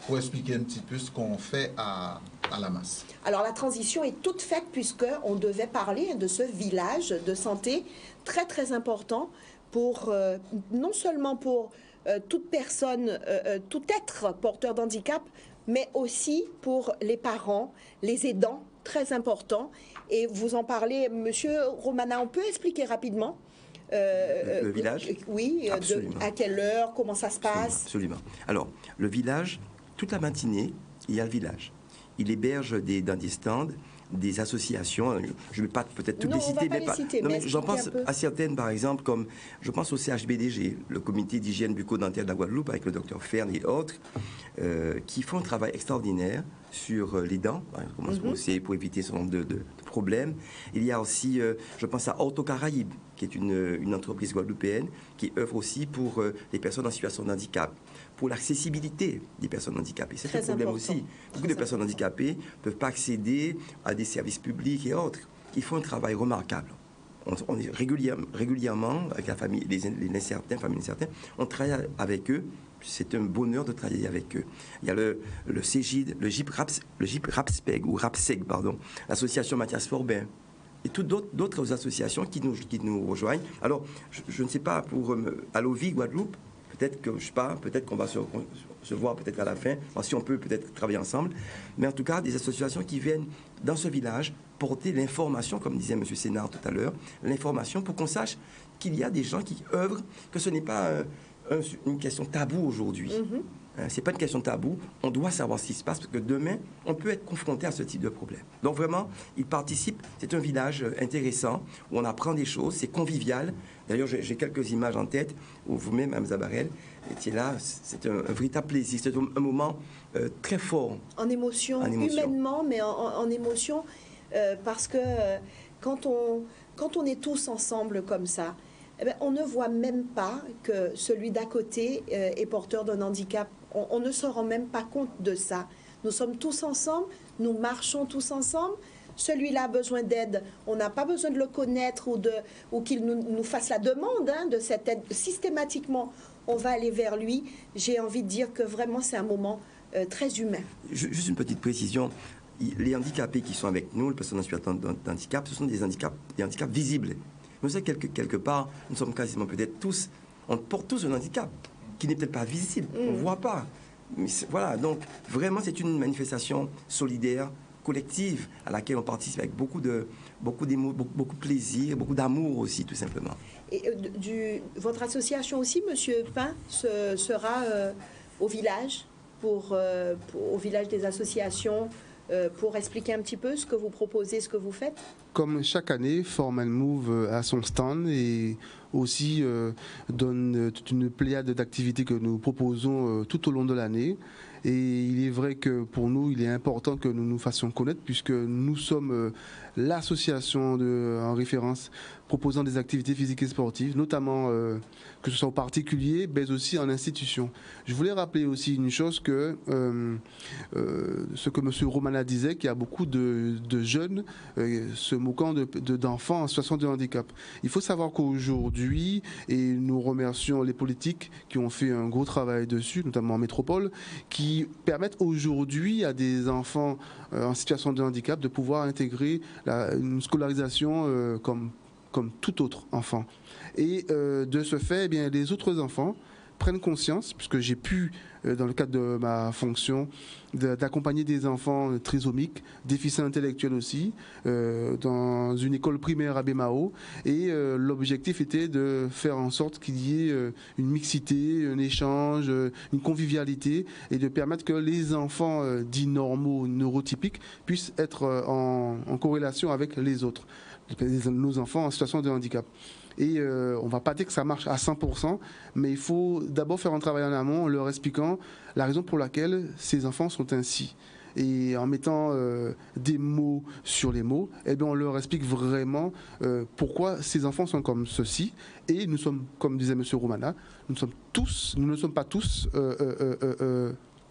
Speaker 4: pour expliquer un petit peu ce qu'on fait à la masse.
Speaker 1: Alors la transition est toute faite puisqu'on devait parler de ce village de santé très très important pour, non seulement pour toute personne, tout être porteur d'handicap, mais aussi pour les parents, les aidants, très important. Et vous en parlez, Monsieur Romana, on peut expliquer rapidement
Speaker 6: le village?
Speaker 1: Oui, à quelle heure, comment ça se passe?
Speaker 6: Absolument. Alors, le village, toute la matinée, il y a le village. Il héberge dans des stands, des associations. Je ne vais pas peut-être toutes les citer, mais j'en pense à certaines, par exemple, comme je pense au CHBDG, le comité d'hygiène bucco-dentaire de la Guadeloupe, avec le docteur Fern et autres, qui font un travail extraordinaire sur les dents, aussi pour éviter ce nombre de problèmes. Il y a aussi, je pense à Ortho Caraïbes, qui est une entreprise guadeloupéenne qui œuvre aussi pour les personnes en situation de handicap, pour l'accessibilité des personnes handicapées. C'est un problème aussi. Beaucoup de personnes handicapées ne peuvent pas accéder à des services publics et autres. Ils font un travail remarquable. On est régulièrement, avec la famille, les familles incertaines, on travaille avec eux. C'est un bonheur de travailler avec eux. Il y a le CEGID, le GIP RAPSPEG, ou RAPSEG, pardon, l'association Mathias Forbin, et toutes d'autres associations qui nous rejoignent. Alors, je ne sais pas, pour Allovi Guadeloupe, peut-être qu'on va se voir peut-être à la fin, si on peut peut-être travailler ensemble, mais en tout cas, des associations qui viennent dans ce village porter l'information, comme disait M. Sénard tout à l'heure, l'information pour qu'on sache qu'il y a des gens qui œuvrent, que ce n'est pas une question taboue aujourd'hui. Ce n'est pas une question tabou. On doit savoir ce qui se passe parce que demain, on peut être confronté à ce type de problème. Donc vraiment, ils participent. C'est un village intéressant où on apprend des choses. C'est convivial. D'ailleurs, j'ai quelques images en tête où vous-même, Mme Zabarel, étiez là. C'est un véritable plaisir. C'est un moment très fort.
Speaker 1: En émotion, humainement, mais en émotion, parce que quand on est tous ensemble comme ça, eh bien, on ne voit même pas que celui d'à côté est porteur d'un handicap. On ne se rend même pas compte de ça. Nous sommes tous ensemble, nous marchons tous ensemble. Celui-là a besoin d'aide. On n'a pas besoin de le connaître ou qu'il nous fasse la demande de cette aide. Systématiquement, on va aller vers lui. J'ai envie de dire que vraiment, c'est un moment très humain.
Speaker 6: Juste une petite précision. Les handicapés qui sont avec nous, les personnes en situation d'handicap, ce sont des handicaps visibles. Nous savons quelque part, nous sommes quasiment peut-être tous, on porte tous un handicap qui n'est peut-être pas visible, on ne voit pas. Mais voilà, donc vraiment c'est une manifestation solidaire, collective, à laquelle on participe avec beaucoup de plaisir, beaucoup d'amour aussi, tout simplement.
Speaker 1: Et votre association aussi, Monsieur Pin, sera au village, au village des associations, pour expliquer un petit peu ce que vous proposez, ce que vous faites?
Speaker 5: Comme chaque année, Formal Move a son stand et aussi donne toute une pléiade d'activités que nous proposons tout au long de l'année. Et il est vrai que pour nous, il est important que nous nous fassions connaître puisque nous sommes l'association en référence proposant des activités physiques et sportives, notamment que ce soit en particulier, mais aussi en institution. Je voulais rappeler aussi une chose que ce que M. Romana disait, qu'il y a beaucoup de jeunes se moquant d'enfants en situation de handicap. Il faut savoir qu'aujourd'hui, et nous remercions les politiques qui ont fait un gros travail dessus, notamment en métropole, qui permettent aujourd'hui à des enfants en situation de handicap de pouvoir intégrer une scolarisation comme tout autre enfant. Et de ce fait, eh bien, les autres enfants prennent conscience, puisque j'ai pu, dans le cadre de ma fonction, d'accompagner des enfants trisomiques, déficients intellectuels aussi, dans une école primaire à Bémao. Et l'objectif était de faire en sorte qu'il y ait une mixité, un échange, une convivialité, et de permettre que les enfants dits normaux, neurotypiques, puissent être en corrélation avec les autres, nos enfants en situation de handicap. Et on ne va pas dire que ça marche à 100%, mais il faut d'abord faire un travail en amont en leur expliquant la raison pour laquelle ces enfants sont ainsi. et en mettant des mots sur les mots, eh bien, on leur explique vraiment pourquoi ces enfants sont comme ceci. Et nous sommes, comme disait M. Romana, nous ne sommes pas tous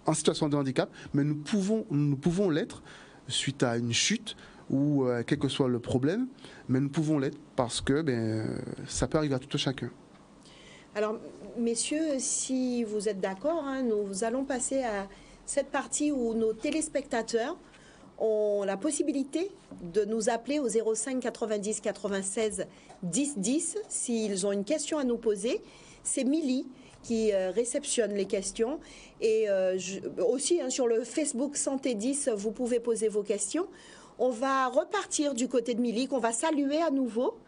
Speaker 5: en situation de handicap, mais nous pouvons l'être suite à une chute ou quel que soit le problème, mais nous pouvons l'être parce que ça peut arriver à tout chacun.
Speaker 1: Alors, messieurs, si vous êtes d'accord, nous allons passer à cette partie où nos téléspectateurs ont la possibilité de nous appeler au 05 90 96 10 10 s'ils ont une question à nous poser. C'est Milly qui réceptionne les questions. Et aussi, sur le Facebook Santé 10, vous pouvez poser vos questions. On va repartir du côté de Milly, qu'on va saluer à nouveau.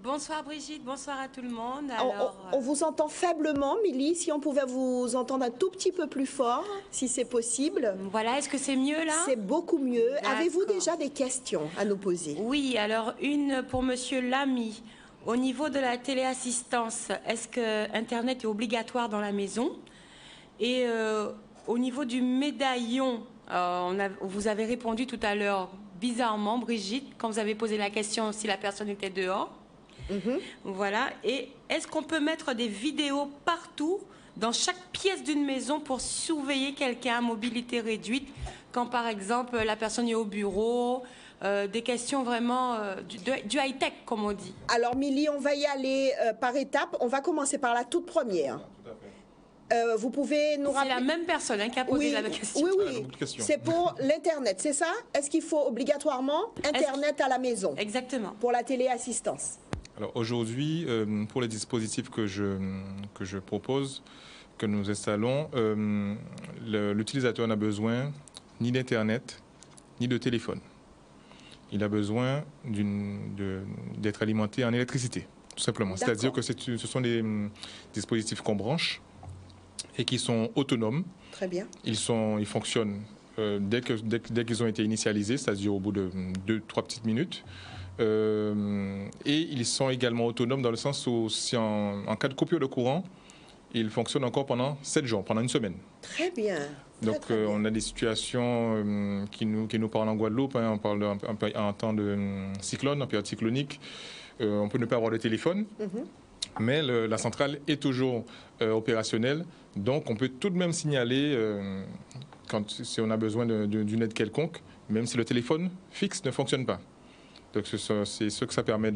Speaker 2: Bonsoir Brigitte, bonsoir à tout le monde.
Speaker 1: Alors, on vous entend faiblement, Milly. Si on pouvait vous entendre un tout petit peu plus fort, si c'est possible.
Speaker 2: Voilà, est-ce que c'est mieux là?
Speaker 1: C'est beaucoup mieux. Avez-vous déjà des questions à nous poser?
Speaker 2: Oui, alors une pour Monsieur Lamy. Au niveau de la téléassistance, est-ce que Internet est obligatoire dans la maison? Et au niveau du médaillon, vous avez répondu tout à l'heure bizarrement, Brigitte, quand vous avez posé la question si la personne était dehors. Voilà. Et est-ce qu'on peut mettre des vidéos partout, dans chaque pièce d'une maison, pour surveiller quelqu'un à mobilité réduite, quand par exemple la personne est au bureau? Des questions vraiment du high-tech, comme on dit.
Speaker 1: Alors, Milly, on va y aller par étapes. On va commencer par la toute première. Vous pouvez nous rappeler...
Speaker 2: C'est la même personne qui a posé la question.
Speaker 1: Oui. C'est pour l'Internet, c'est ça? Est-ce qu'il faut obligatoirement Internet à la maison?
Speaker 2: Exactement.
Speaker 1: Pour la téléassistance.
Speaker 3: Alors aujourd'hui, pour les dispositifs que je propose, que nous installons, l'utilisateur n'a besoin ni d'Internet, ni de téléphone. Il a besoin d'être alimenté en électricité, tout simplement. C'est-à-dire que ce sont des dispositifs qu'on branche et qui sont autonomes.
Speaker 1: Très bien.
Speaker 3: Ils fonctionnent dès qu'ils ont été initialisés, c'est-à-dire au bout de 2-3 petites minutes. Et ils sont également autonomes dans le sens où, si en cas de coupure de courant, ils fonctionnent encore pendant 7 jours, pendant une semaine.
Speaker 1: Très bien.
Speaker 3: Donc, on a des situations qui nous parlent en Guadeloupe. On parle en temps de cyclone, en période cyclonique. On peut ne pas avoir de téléphone, mais la centrale est toujours opérationnelle. Donc, on peut tout de même signaler si on a besoin d'une aide quelconque, même si le téléphone fixe ne fonctionne pas. Donc, c'est ce que ça permet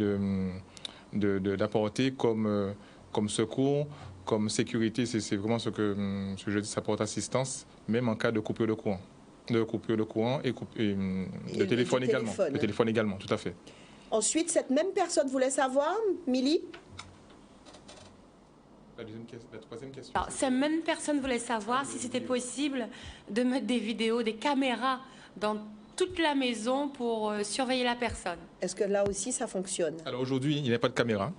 Speaker 3: d'apporter comme secours. Comme sécurité, c'est vraiment ce que je dis, ça porte assistance, même en cas de coupure de courant. De coupure de courant et de téléphone également. Le téléphone également, tout à fait.
Speaker 1: Ensuite, cette même personne voulait savoir, Milly?
Speaker 3: La troisième question.
Speaker 2: Alors, cette même personne voulait savoir si c'était possible de mettre des vidéos, des caméras dans toute la maison pour surveiller la personne.
Speaker 1: Est-ce que là aussi, ça fonctionne?
Speaker 3: Alors aujourd'hui, il n'y a pas de caméra.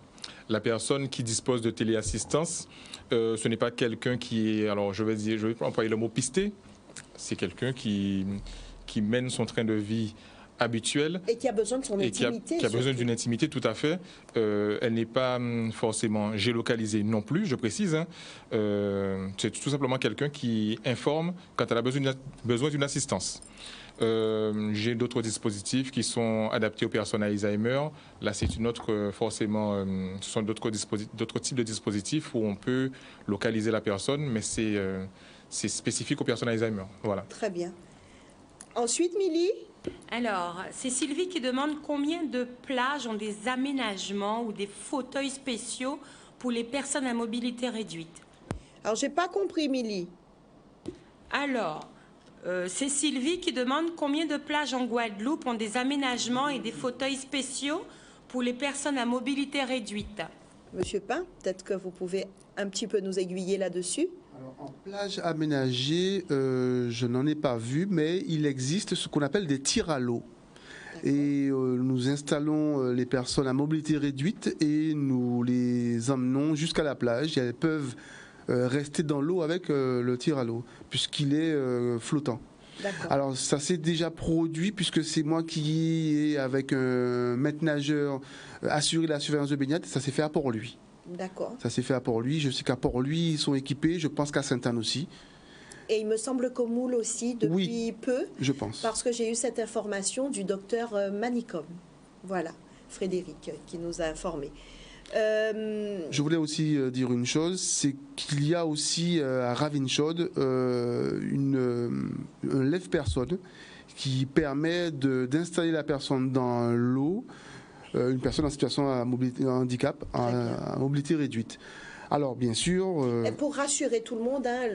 Speaker 3: La personne qui dispose de téléassistance, ce n'est pas quelqu'un qui est, alors je vais employer le mot pisté, c'est quelqu'un qui mène son train de vie habituel.
Speaker 1: Et qui a besoin de son intimité.
Speaker 3: Qui a besoin d'une intimité, tout à fait. Elle n'est pas forcément géolocalisée non plus, je précise. C'est tout simplement quelqu'un qui informe quand elle a besoin d'une assistance. J'ai d'autres dispositifs qui sont adaptés aux personnes à Alzheimer. Là, c'est une autre, forcément, ce sont d'autres types de dispositifs où on peut localiser la personne, mais c'est spécifique aux personnes à Alzheimer. Voilà.
Speaker 1: Très bien. Ensuite, Milly?
Speaker 2: Alors, c'est Sylvie qui demande combien de plages ont des aménagements ou des fauteuils spéciaux pour les personnes à mobilité réduite.
Speaker 1: Alors, j'ai pas compris, Milly.
Speaker 2: Alors... c'est Sylvie qui demande combien de plages en Guadeloupe ont des aménagements et des fauteuils spéciaux pour les personnes à mobilité réduite.
Speaker 1: Monsieur Pin, peut-être que vous pouvez un petit peu nous aiguiller là-dessus.
Speaker 5: Alors, en plage aménagée, je n'en ai pas vu, mais il existe ce qu'on appelle des tirs à l'eau. Et nous installons les personnes à mobilité réduite et nous les emmenons jusqu'à la plage. Et elles peuvent rester dans l'eau avec le tir à l'eau, puisqu'il est flottant. Alors ça s'est déjà produit, puisque c'est moi qui ai, avec un maître nageur, assuré la surveillance de baignade. Ça s'est fait à Port-Louis.
Speaker 1: D'accord.
Speaker 5: Ça s'est fait à Port-Louis. Je sais qu'à Port-Louis, ils sont équipés. Je pense qu'à Sainte-Anne aussi.
Speaker 1: Et il me semble qu'au Moule aussi, depuis peu,
Speaker 5: je pense.
Speaker 1: parce que j'ai eu cette information du docteur Manicom. Voilà, Frédéric, qui nous a informés.
Speaker 5: Je voulais aussi dire une chose, c'est qu'il y a aussi à Ravinchod un lève-personne qui permet d'installer la personne dans l'eau, une personne en situation de handicap, à mobilité réduite. Alors, bien sûr...
Speaker 1: Et pour rassurer tout le monde, hein,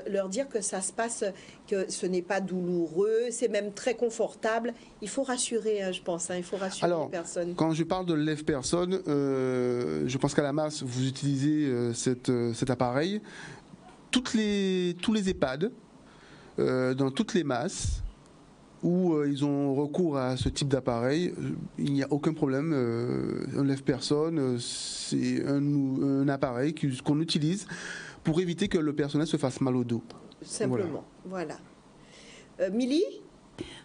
Speaker 1: leur dire que ça se passe, que ce n'est pas douloureux, c'est même très confortable. Il faut rassurer, hein, je pense, hein, il faut rassurer les personnes.
Speaker 5: Quand je parle de lève-personne, je pense qu'à la masse, vous utilisez cet appareil. Tous les EHPAD, dans toutes les masses, où ils ont recours à ce type d'appareil, il n'y a aucun problème. Un lève-personne, c'est un appareil qu'on utilise pour éviter que le personnel se fasse mal au dos.
Speaker 1: Simplement, voilà. Milly ?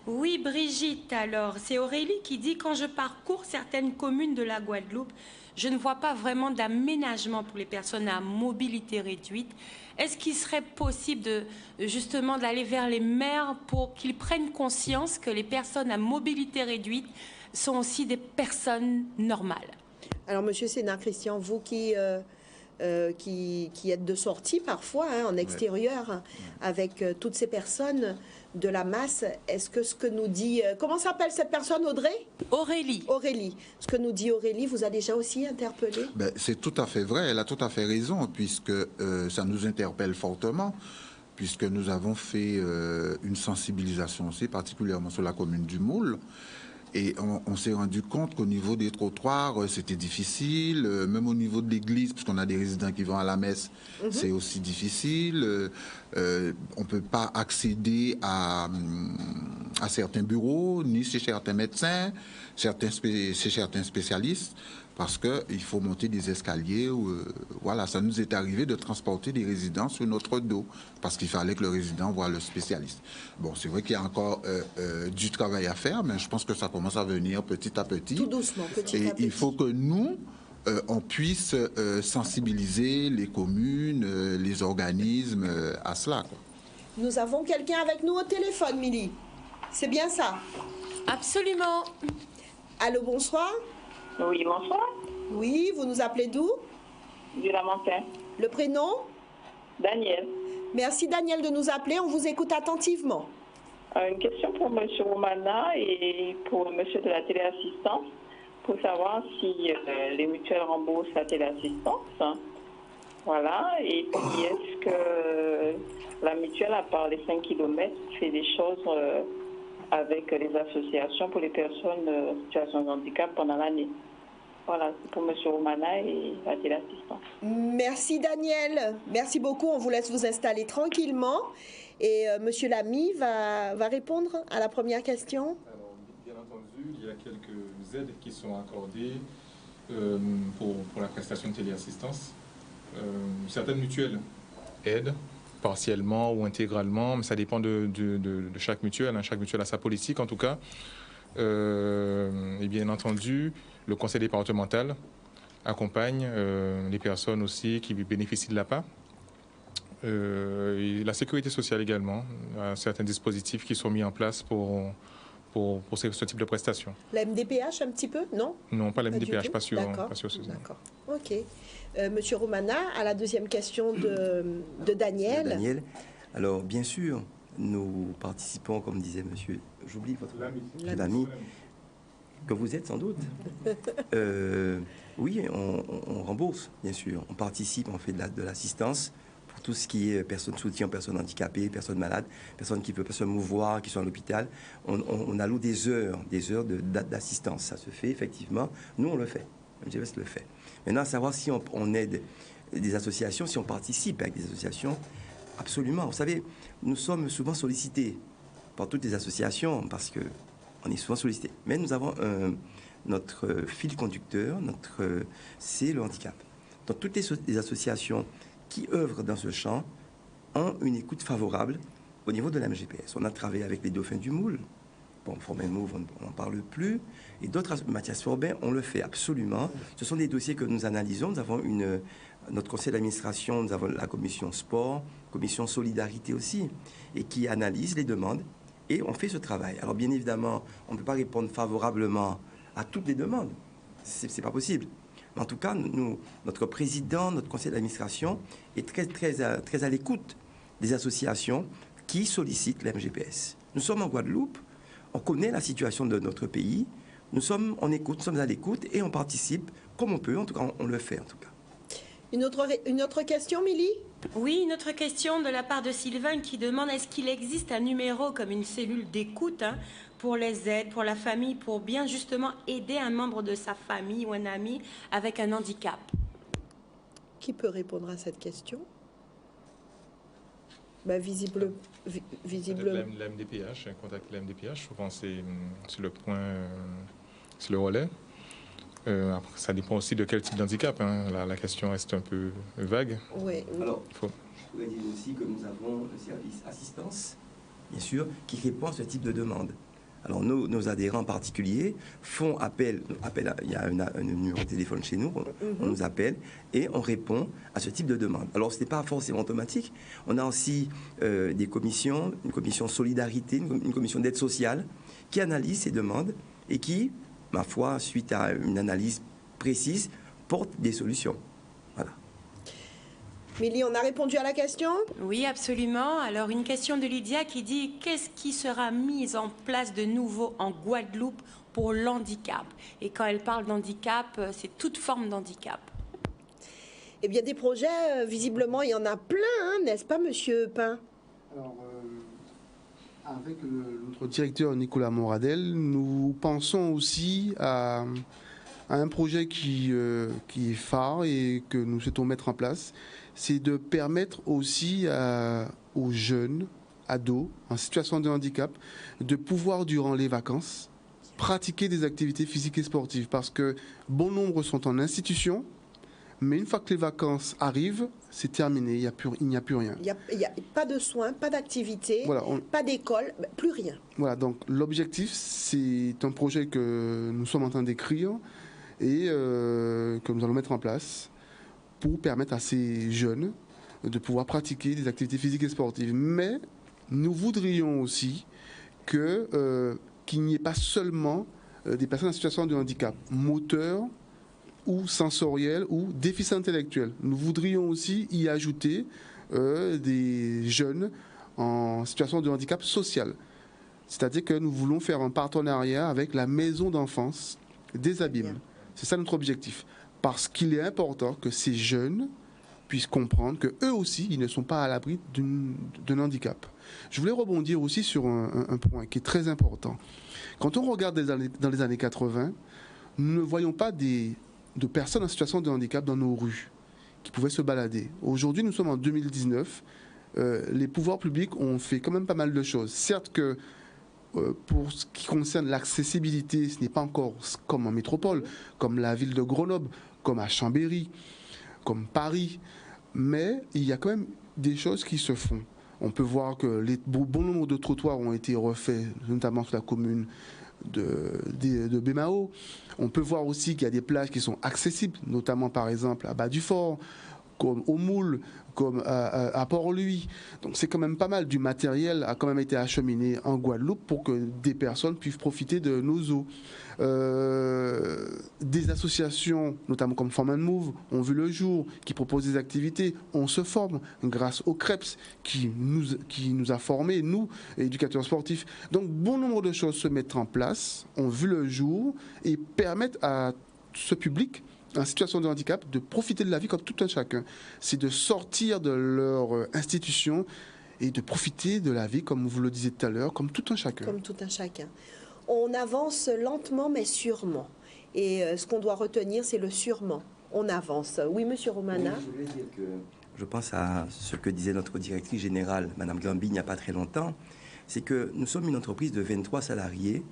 Speaker 2: Oui, Brigitte, alors, c'est Aurélie qui dit « Quand je parcours certaines communes de la Guadeloupe, je ne vois pas vraiment d'aménagement pour les personnes à mobilité réduite. Est-ce qu'il serait possible justement d'aller vers les maires pour qu'ils prennent conscience que les personnes à mobilité réduite sont aussi des personnes normales ?»
Speaker 1: Alors, Monsieur Sénat Christian, vous qui êtes de sortie parfois en extérieur avec toutes ces personnes de la masse, est-ce que ce que nous dit... comment s'appelle cette personne, Audrey ?
Speaker 2: Aurélie.
Speaker 1: Aurélie. Ce que nous dit Aurélie, vous a déjà aussi interpellé ?
Speaker 4: C'est tout à fait vrai, elle a tout à fait raison, puisque ça nous interpelle fortement, puisque nous avons fait une sensibilisation aussi, particulièrement sur la commune du Moule. Et on s'est rendu compte qu'au niveau des trottoirs, c'était difficile, même au niveau de l'église, puisqu'on a des résidents qui vont à la messe, c'est aussi difficile. On ne peut pas accéder à certains bureaux, ni chez certains médecins, chez certains spécialistes, parce qu'il faut monter des escaliers. Voilà, ça nous est arrivé de transporter des résidents sur notre dos, parce qu'il fallait que le résident voie le spécialiste. Bon, c'est vrai qu'il y a encore du travail à faire, mais je pense que ça commence à venir petit à petit.
Speaker 1: Tout doucement, petit à petit.
Speaker 4: Et il faut que nous, on puisse sensibiliser les communes, les organismes à cela, quoi.
Speaker 1: Nous avons quelqu'un avec nous au téléphone, Milly. C'est bien ça?
Speaker 2: Absolument.
Speaker 1: Allô, bonsoir.
Speaker 7: Oui, bonsoir.
Speaker 1: Oui, vous nous appelez d'où?
Speaker 7: Du Lamentin.
Speaker 1: Le prénom?
Speaker 7: Daniel.
Speaker 1: Merci Daniel de nous appeler, on vous écoute attentivement.
Speaker 7: Une question pour M. Romana et pour M. de la téléassistance, pour savoir si les mutuelles remboursent la téléassistance. Voilà, et puis est-ce que la mutuelle, à part les 5 km, fait des choses avec les associations pour les personnes en situation de handicap pendant l'année? Voilà, c'est pour M. Romana et la téléassistance.
Speaker 1: Merci Daniel, merci beaucoup, on vous laisse vous installer tranquillement. Et M. Lamy va répondre à la première question.
Speaker 3: Alors, bien entendu, il y a quelques aides qui sont accordées pour la prestation de téléassistance. Certaines mutuelles aident partiellement ou intégralement, mais ça dépend de chaque mutuelle. Chaque mutuelle a sa politique en tout cas. Et bien entendu, le conseil départemental accompagne les personnes aussi qui bénéficient de l'APA. Et la sécurité sociale également, certains dispositifs qui sont mis en place pour ce type de prestations.
Speaker 1: La MDPH un petit peu, non?
Speaker 3: Non, pas la MDPH, pas sur ce.
Speaker 1: D'accord, ok. Monsieur Romana, à la deuxième question de Daniel.
Speaker 6: Daniel, alors bien sûr, nous participons, comme disait monsieur, j'oublie votre l'ami, que vous êtes sans doute. Oui, on rembourse, bien sûr. On participe, on fait de l'assistance pour tout ce qui est personnes soutien, personnes handicapées, personnes malades, personnes qui ne peuvent pas se mouvoir, qui sont à l'hôpital. On alloue des heures d'assistance. Ça se fait effectivement. Nous, on le fait. MGPS le fait. Maintenant, à savoir si on aide des associations, si on participe avec des associations, absolument. Vous savez, nous sommes souvent sollicités par toutes les associations parce qu'on est souvent sollicités. Mais nous avons notre fil conducteur, c'est le handicap. Donc, toutes les associations qui œuvrent dans ce champ ont une écoute favorable au niveau de la MGPS. On a travaillé avec les Dauphins du Moule. Bon, Forbin Move, on n'en parle plus. Et d'autres, Mathias Forbin, on le fait absolument. Ce sont des dossiers que nous analysons. Nous avons notre conseil d'administration, nous avons la commission sport, commission solidarité aussi, et qui analyse les demandes, et on fait ce travail. Alors bien évidemment, on ne peut pas répondre favorablement à toutes les demandes, c'est pas possible. Mais en tout cas, notre président, notre conseil d'administration est très à l'écoute des associations qui sollicitent la MGPS. Nous sommes en Guadeloupe, on connaît la situation de notre pays, on écoute, nous sommes à l'écoute et on participe comme on peut, en tout cas on le fait en tout cas.
Speaker 1: Une autre question, Milly?
Speaker 2: Oui, une autre question de la part de Sylvain qui demande est-ce qu'il existe un numéro comme une cellule d'écoute pour les aides, pour la famille, pour bien justement aider un membre de sa famille ou un ami avec un handicap?
Speaker 1: Qui peut répondre à cette question? Ben, visiblement.
Speaker 3: La MDPH, un contact de la MDPH, souvent c'est le point, c'est le relais. Après, ça dépend aussi de quel type d'handicap. La question reste un peu vague.
Speaker 1: Oui.
Speaker 6: Alors, je pourrais dire aussi que nous avons le service assistance, bien sûr, qui répond à ce type de demande. Alors, nos adhérents en particulier font appel il y a un numéro de téléphone chez nous, on nous appelle et on répond à ce type de demande. Alors, ce n'est pas forcément automatique. On a aussi des commissions, une commission solidarité, une commission d'aide sociale qui analyse ces demandes et qui, ma foi, suite à une analyse précise, porte des solutions. Voilà.
Speaker 1: Milly, on a répondu à la question?
Speaker 2: Oui, absolument. Alors, une question de Lydia qui dit qu'est-ce qui sera mis en place de nouveau en Guadeloupe pour l'handicap? Et quand elle parle d'handicap, c'est toute forme d'handicap.
Speaker 1: Eh bien, des projets, visiblement, il y en a plein, n'est-ce pas, Monsieur Pin?
Speaker 5: Alors, avec notre directeur Nicolas Moradel, nous pensons aussi à un projet qui est phare et que nous souhaitons mettre en place. C'est de permettre aussi aux jeunes, ados, en situation de handicap, de pouvoir, durant les vacances, pratiquer des activités physiques et sportives. Parce que bon nombre sont en institution, mais une fois que les vacances arrivent, c'est terminé, il n'y a plus rien.
Speaker 1: Il n'y a pas de soins, pas d'activité,
Speaker 5: voilà,
Speaker 1: pas d'école, plus rien.
Speaker 5: Voilà, donc l'objectif, c'est un projet que nous sommes en train d'écrire et que nous allons mettre en place pour permettre à ces jeunes de pouvoir pratiquer des activités physiques et sportives. Mais nous voudrions aussi qu'il n'y ait pas seulement des personnes en situation de handicap moteur ou sensoriel ou déficit intellectuel. Nous voudrions aussi y ajouter des jeunes en situation de handicap social. C'est-à-dire que nous voulons faire un partenariat avec la maison d'enfance des Abîmes. C'est ça notre objectif. Parce qu'il est important que ces jeunes puissent comprendre qu'eux aussi, ils ne sont pas à l'abri d'un handicap. Je voulais rebondir aussi sur un point qui est très important. Quand on regarde dans les années 80, nous ne voyons pas de personnes en situation de handicap dans nos rues qui pouvaient se balader. Aujourd'hui, nous sommes en 2019. Les pouvoirs publics ont fait quand même pas mal de choses. Certes que pour ce qui concerne l'accessibilité, ce n'est pas encore comme en métropole, comme la ville de Grenoble, comme à Chambéry, comme Paris, mais il y a quand même des choses qui se font. On peut voir que bon nombre de trottoirs ont été refaits, notamment sur la commune de Bémao. On peut voir aussi qu'il y a des plages qui sont accessibles, notamment par exemple à Bas-du-Fort, comme au Moule, comme à Port-Louis. Donc c'est quand même pas mal. Du matériel a quand même été acheminé en Guadeloupe pour que des personnes puissent profiter de nos eaux. Des associations, notamment comme Form and Move, ont vu le jour, qui proposent des activités. On se forme grâce au CREPS qui nous a formés, nous, éducateurs sportifs. Donc bon nombre de choses se mettent en place, ont vu le jour et permettent à ce public en situation de handicap de profiter de la vie comme tout un chacun. C'est de sortir de leur institution et de profiter de la vie, comme vous le disiez tout à l'heure, comme tout un chacun.
Speaker 1: Comme tout un chacun. On avance lentement mais sûrement. Et ce qu'on doit retenir, c'est le sûrement. On avance. Oui, Monsieur Romana.
Speaker 6: Oui, je voulais dire que je pense à ce que disait notre directrice générale, Madame Gambi, il n'y a pas très longtemps. C'est que nous sommes une entreprise de 23 salariés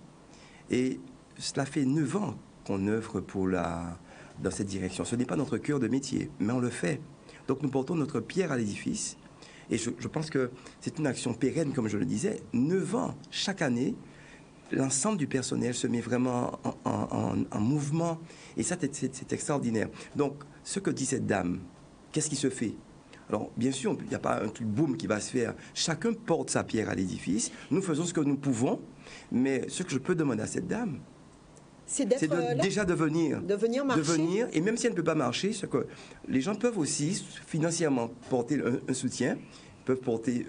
Speaker 6: et cela fait 9 ans qu'on œuvre dans cette direction. Ce n'est pas notre cœur de métier, mais on le fait. Donc nous portons notre pierre à l'édifice et je pense que c'est une action pérenne, comme je le disais. 9 ans, chaque année, l'ensemble du personnel se met vraiment en mouvement et ça, c'est extraordinaire. Donc, ce que dit cette dame qu'est-ce qui se fait? Alors, bien sûr, il n'y a pas un truc boum qui va se faire. Chacun porte sa pierre à l'édifice. Nous faisons ce que nous pouvons. Mais ce que je peux demander à cette dame, c'est déjà de venir.
Speaker 1: De venir marcher.
Speaker 6: De venir, et même si elle ne peut pas marcher, c'est que les gens peuvent aussi financièrement porter un soutien, peuvent porter,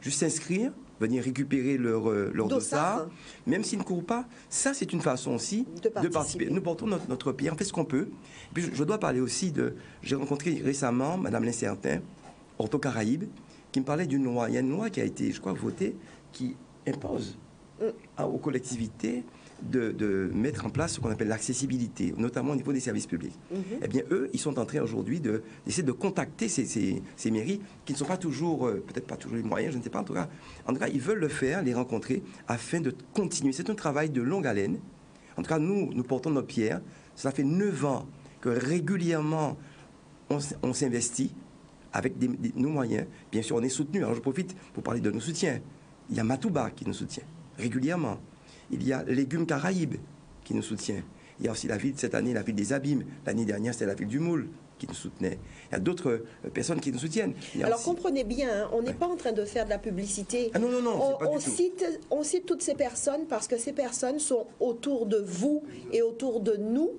Speaker 6: juste s'inscrire, venir récupérer leur dossard, même s'ils ne courent pas. Ça, c'est une façon aussi de participer. Nous portons notre pierre, on fait ce qu'on peut. Et puis, je dois parler aussi j'ai rencontré récemment Mme Lincertin, Ortho Caraïbes, qui me parlait d'une loi. Il y a une loi qui a été, je crois, votée, qui impose aux collectivités de mettre en place ce qu'on appelle l'accessibilité, notamment au niveau des services publics. Eh bien, eux, ils sont en train aujourd'hui d'essayer de contacter ces mairies qui ne sont pas toujours, peut-être pas toujours les moyens, je ne sais pas, en tout cas, ils veulent le faire, les rencontrer, afin de continuer. C'est un travail de longue haleine. En tout cas, nous portons notre pierre. Ça fait 9 ans que régulièrement, on s'investit avec nos moyens. Bien sûr, on est soutenu. Alors, je profite pour parler de nos soutiens. Il y a Matouba qui nous soutient régulièrement. Il y a Légumes Caraïbes qui nous soutient. Il y a aussi la ville, cette année, la ville des Abîmes. L'année dernière, c'était la ville du Moule qui nous soutenait. Il y a d'autres personnes qui nous soutiennent.
Speaker 1: Alors, comprenez bien, hein, on n'est pas en train de faire de la publicité.
Speaker 6: Ah non,
Speaker 1: on cite toutes ces personnes parce que ces personnes sont autour de vous et autour de nous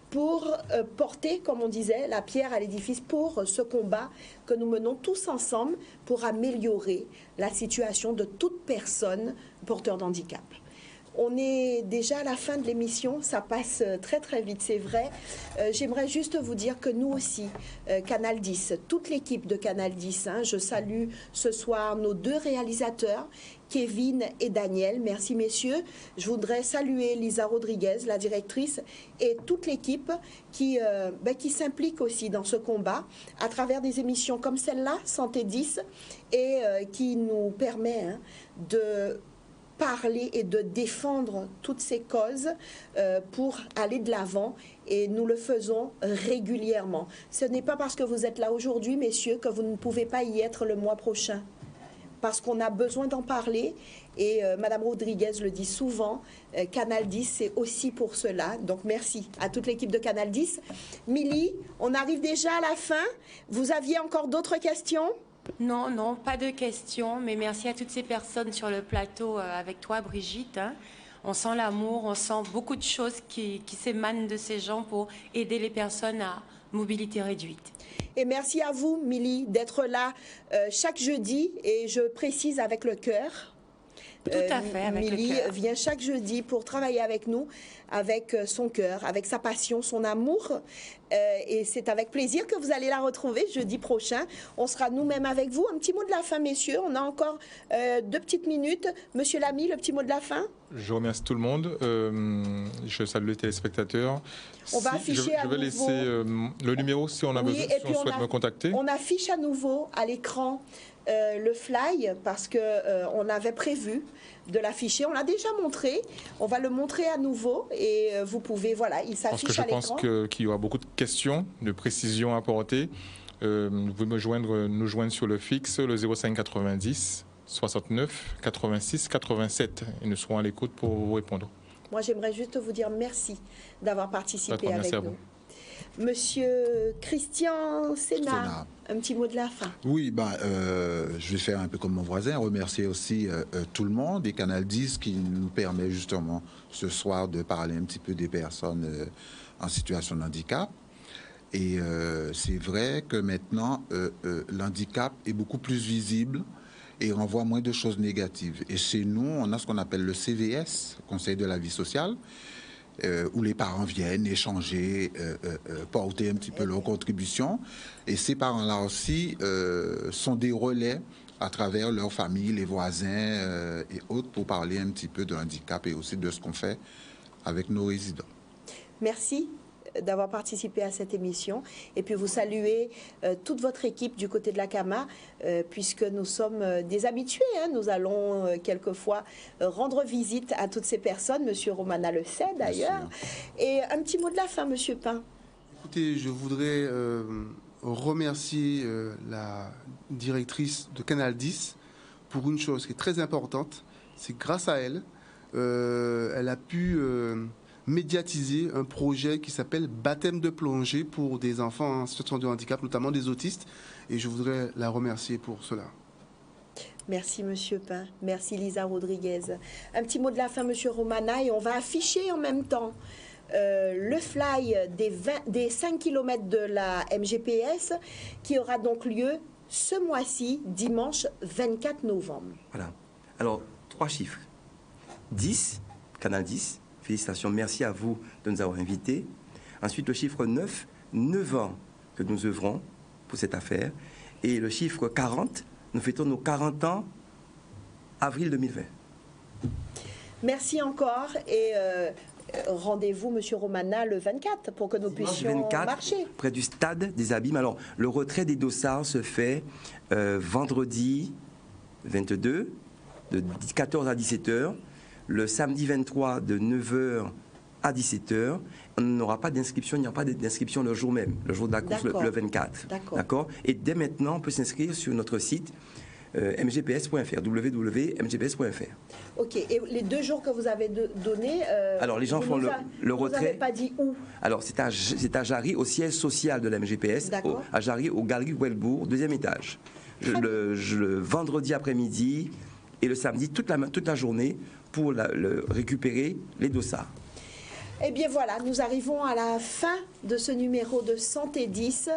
Speaker 1: pour porter, comme on disait, la pierre à l'édifice pour ce combat que nous menons tous ensemble pour améliorer la situation de toute personne porteur d'handicap. On est déjà à la fin de l'émission, ça passe très très vite, c'est vrai. J'aimerais juste vous dire que nous aussi, Canal 10, toute l'équipe de Canal 10, hein, je salue ce soir nos 2 réalisateurs, Kevin et Daniel. Merci messieurs. Je voudrais saluer Lisa Rodriguez, la directrice, et toute l'équipe qui s'implique aussi dans ce combat à travers des émissions comme celle-là, Santé 10, et qui nous permet de parler et de défendre toutes ces causes pour aller de l'avant, et nous le faisons régulièrement. Ce n'est pas parce que vous êtes là aujourd'hui, messieurs, que vous ne pouvez pas y être le mois prochain, parce qu'on a besoin d'en parler, et Madame Rodriguez le dit souvent, Canal 10, c'est aussi pour cela. Donc merci à toute l'équipe de Canal 10. Milly, on arrive déjà à la fin. Vous aviez encore d'autres questions ?
Speaker 2: Non, pas de questions, mais merci à toutes ces personnes sur le plateau avec toi, Brigitte. Hein. On sent l'amour, on sent beaucoup de choses qui s'émanent de ces gens pour aider les personnes à mobilité réduite.
Speaker 1: Et merci à vous, Milly, d'être là chaque jeudi, et je précise avec le cœur.
Speaker 2: Tout à fait, avec
Speaker 1: Milly
Speaker 2: le cœur.
Speaker 1: vient chaque jeudi pour travailler avec nous, avec son cœur, avec sa passion, son amour. Et c'est avec plaisir que vous allez la retrouver jeudi prochain. On sera nous-mêmes avec vous. Un petit mot de la fin, messieurs. On a encore 2 petites minutes. Monsieur Lamy, le petit mot de la fin.
Speaker 3: Je remercie tout le monde. Je salue les téléspectateurs.
Speaker 1: On va afficher à nouveau.
Speaker 3: Je vais laisser le numéro si on a besoin, si on souhaite me contacter.
Speaker 1: On affiche à nouveau à l'écran le fly parce qu'on avait prévu de l'afficher. On l'a déjà montré. On va le montrer à nouveau et vous pouvez, voilà, il s'affiche à l'écran.
Speaker 3: Je pense qu'il y aura beaucoup de questions, de précisions à apporter. Vous pouvez nous joindre sur le fixe, le 05 90 69 86 87. Et nous serons à l'écoute pour vous répondre.
Speaker 1: Moi, j'aimerais juste vous dire merci d'avoir participé avec nous. Monsieur Christian Sénat, un petit mot de la fin.
Speaker 4: Oui, je vais faire un peu comme mon voisin, remercier aussi tout le monde et Canal 10 qui nous permet justement ce soir de parler un petit peu des personnes en situation de handicap. Et c'est vrai que maintenant, l'handicap est beaucoup plus visible et renvoie moins de choses négatives. Et chez nous, on a ce qu'on appelle le CVS, Conseil de la vie sociale, où les parents viennent échanger, porter un petit peu leur contribution. Et ces parents-là aussi sont des relais à travers leur famille, les voisins et autres, pour parler un petit peu de handicap et aussi de ce qu'on fait avec nos résidents.
Speaker 1: Merci d'avoir participé à cette émission. Et puis vous saluez toute votre équipe du côté de la CAMA, puisque nous sommes des habitués. Hein. Nous allons quelquefois rendre visite à toutes ces personnes. Monsieur Romana le sait d'ailleurs. Et un petit mot de la fin, Monsieur Pin.
Speaker 5: Écoutez, je voudrais remercier la directrice de Canal 10 pour une chose qui est très importante. C'est grâce à elle, elle a pu médiatiser un projet qui s'appelle Baptême de plongée pour des enfants en situation de handicap, notamment des autistes. Et je voudrais la remercier pour cela.
Speaker 1: Merci, Monsieur Pin. Merci, Lisa Rodriguez. Un petit mot de la fin, Monsieur Romana, et on va afficher en même temps le fly des 5 km de la MGPS qui aura donc lieu ce mois-ci, dimanche 24 novembre.
Speaker 6: Voilà. Alors, 3 chiffres. 10, Canal 10. Félicitations, merci à vous de nous avoir invités. Ensuite, le chiffre 9, 9 ans que nous œuvrons pour cette affaire. Et le chiffre 40, nous fêtons nos 40 ans, avril 2020.
Speaker 1: Merci encore et rendez-vous, Monsieur Romana, le 24 pour que nous puissions
Speaker 6: 24,
Speaker 1: marcher.
Speaker 6: Près du stade des Abîmes. Alors, le retrait des dossards se fait vendredi 22, de 14 à 17h, le samedi 23, de 9h à 17h. On n'aura pas d'inscription, il n'y aura pas d'inscription le jour même, le jour de la course, le 24. D'accord. Et dès maintenant, on peut s'inscrire sur notre site mgps.fr, www.mgps.fr.
Speaker 1: Ok, et les 2 jours que vous avez donnés,
Speaker 6: alors les gens font le retrait.
Speaker 1: Vous n'avez pas dit où?
Speaker 6: Alors c'est à Jarry, au siège social de la MGPS, à Jarry, au Galerie Welbourg, 2e étage. Le vendredi après-midi et le samedi, toute la journée, pour récupérer les dossards.
Speaker 1: Eh bien voilà, nous arrivons à la fin de ce numéro de Santé 10.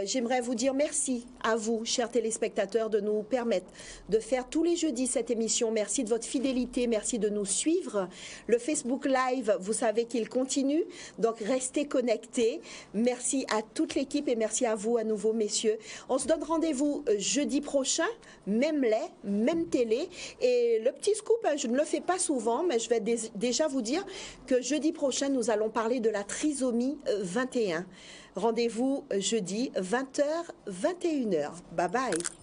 Speaker 1: J'aimerais vous dire merci à vous, chers téléspectateurs, de nous permettre de faire tous les jeudis cette émission. Merci de votre fidélité, merci de nous suivre. Le Facebook Live, vous savez qu'il continue, donc restez connectés. Merci à toute l'équipe et merci à vous à nouveau, messieurs. On se donne rendez-vous jeudi prochain, même lait, même télé. Et le petit scoop, je ne le fais pas souvent, mais je vais déjà vous dire que jeudi prochain, nous allons parler de la trisomie 21. Rendez-vous jeudi 20h, 21h. Bye bye.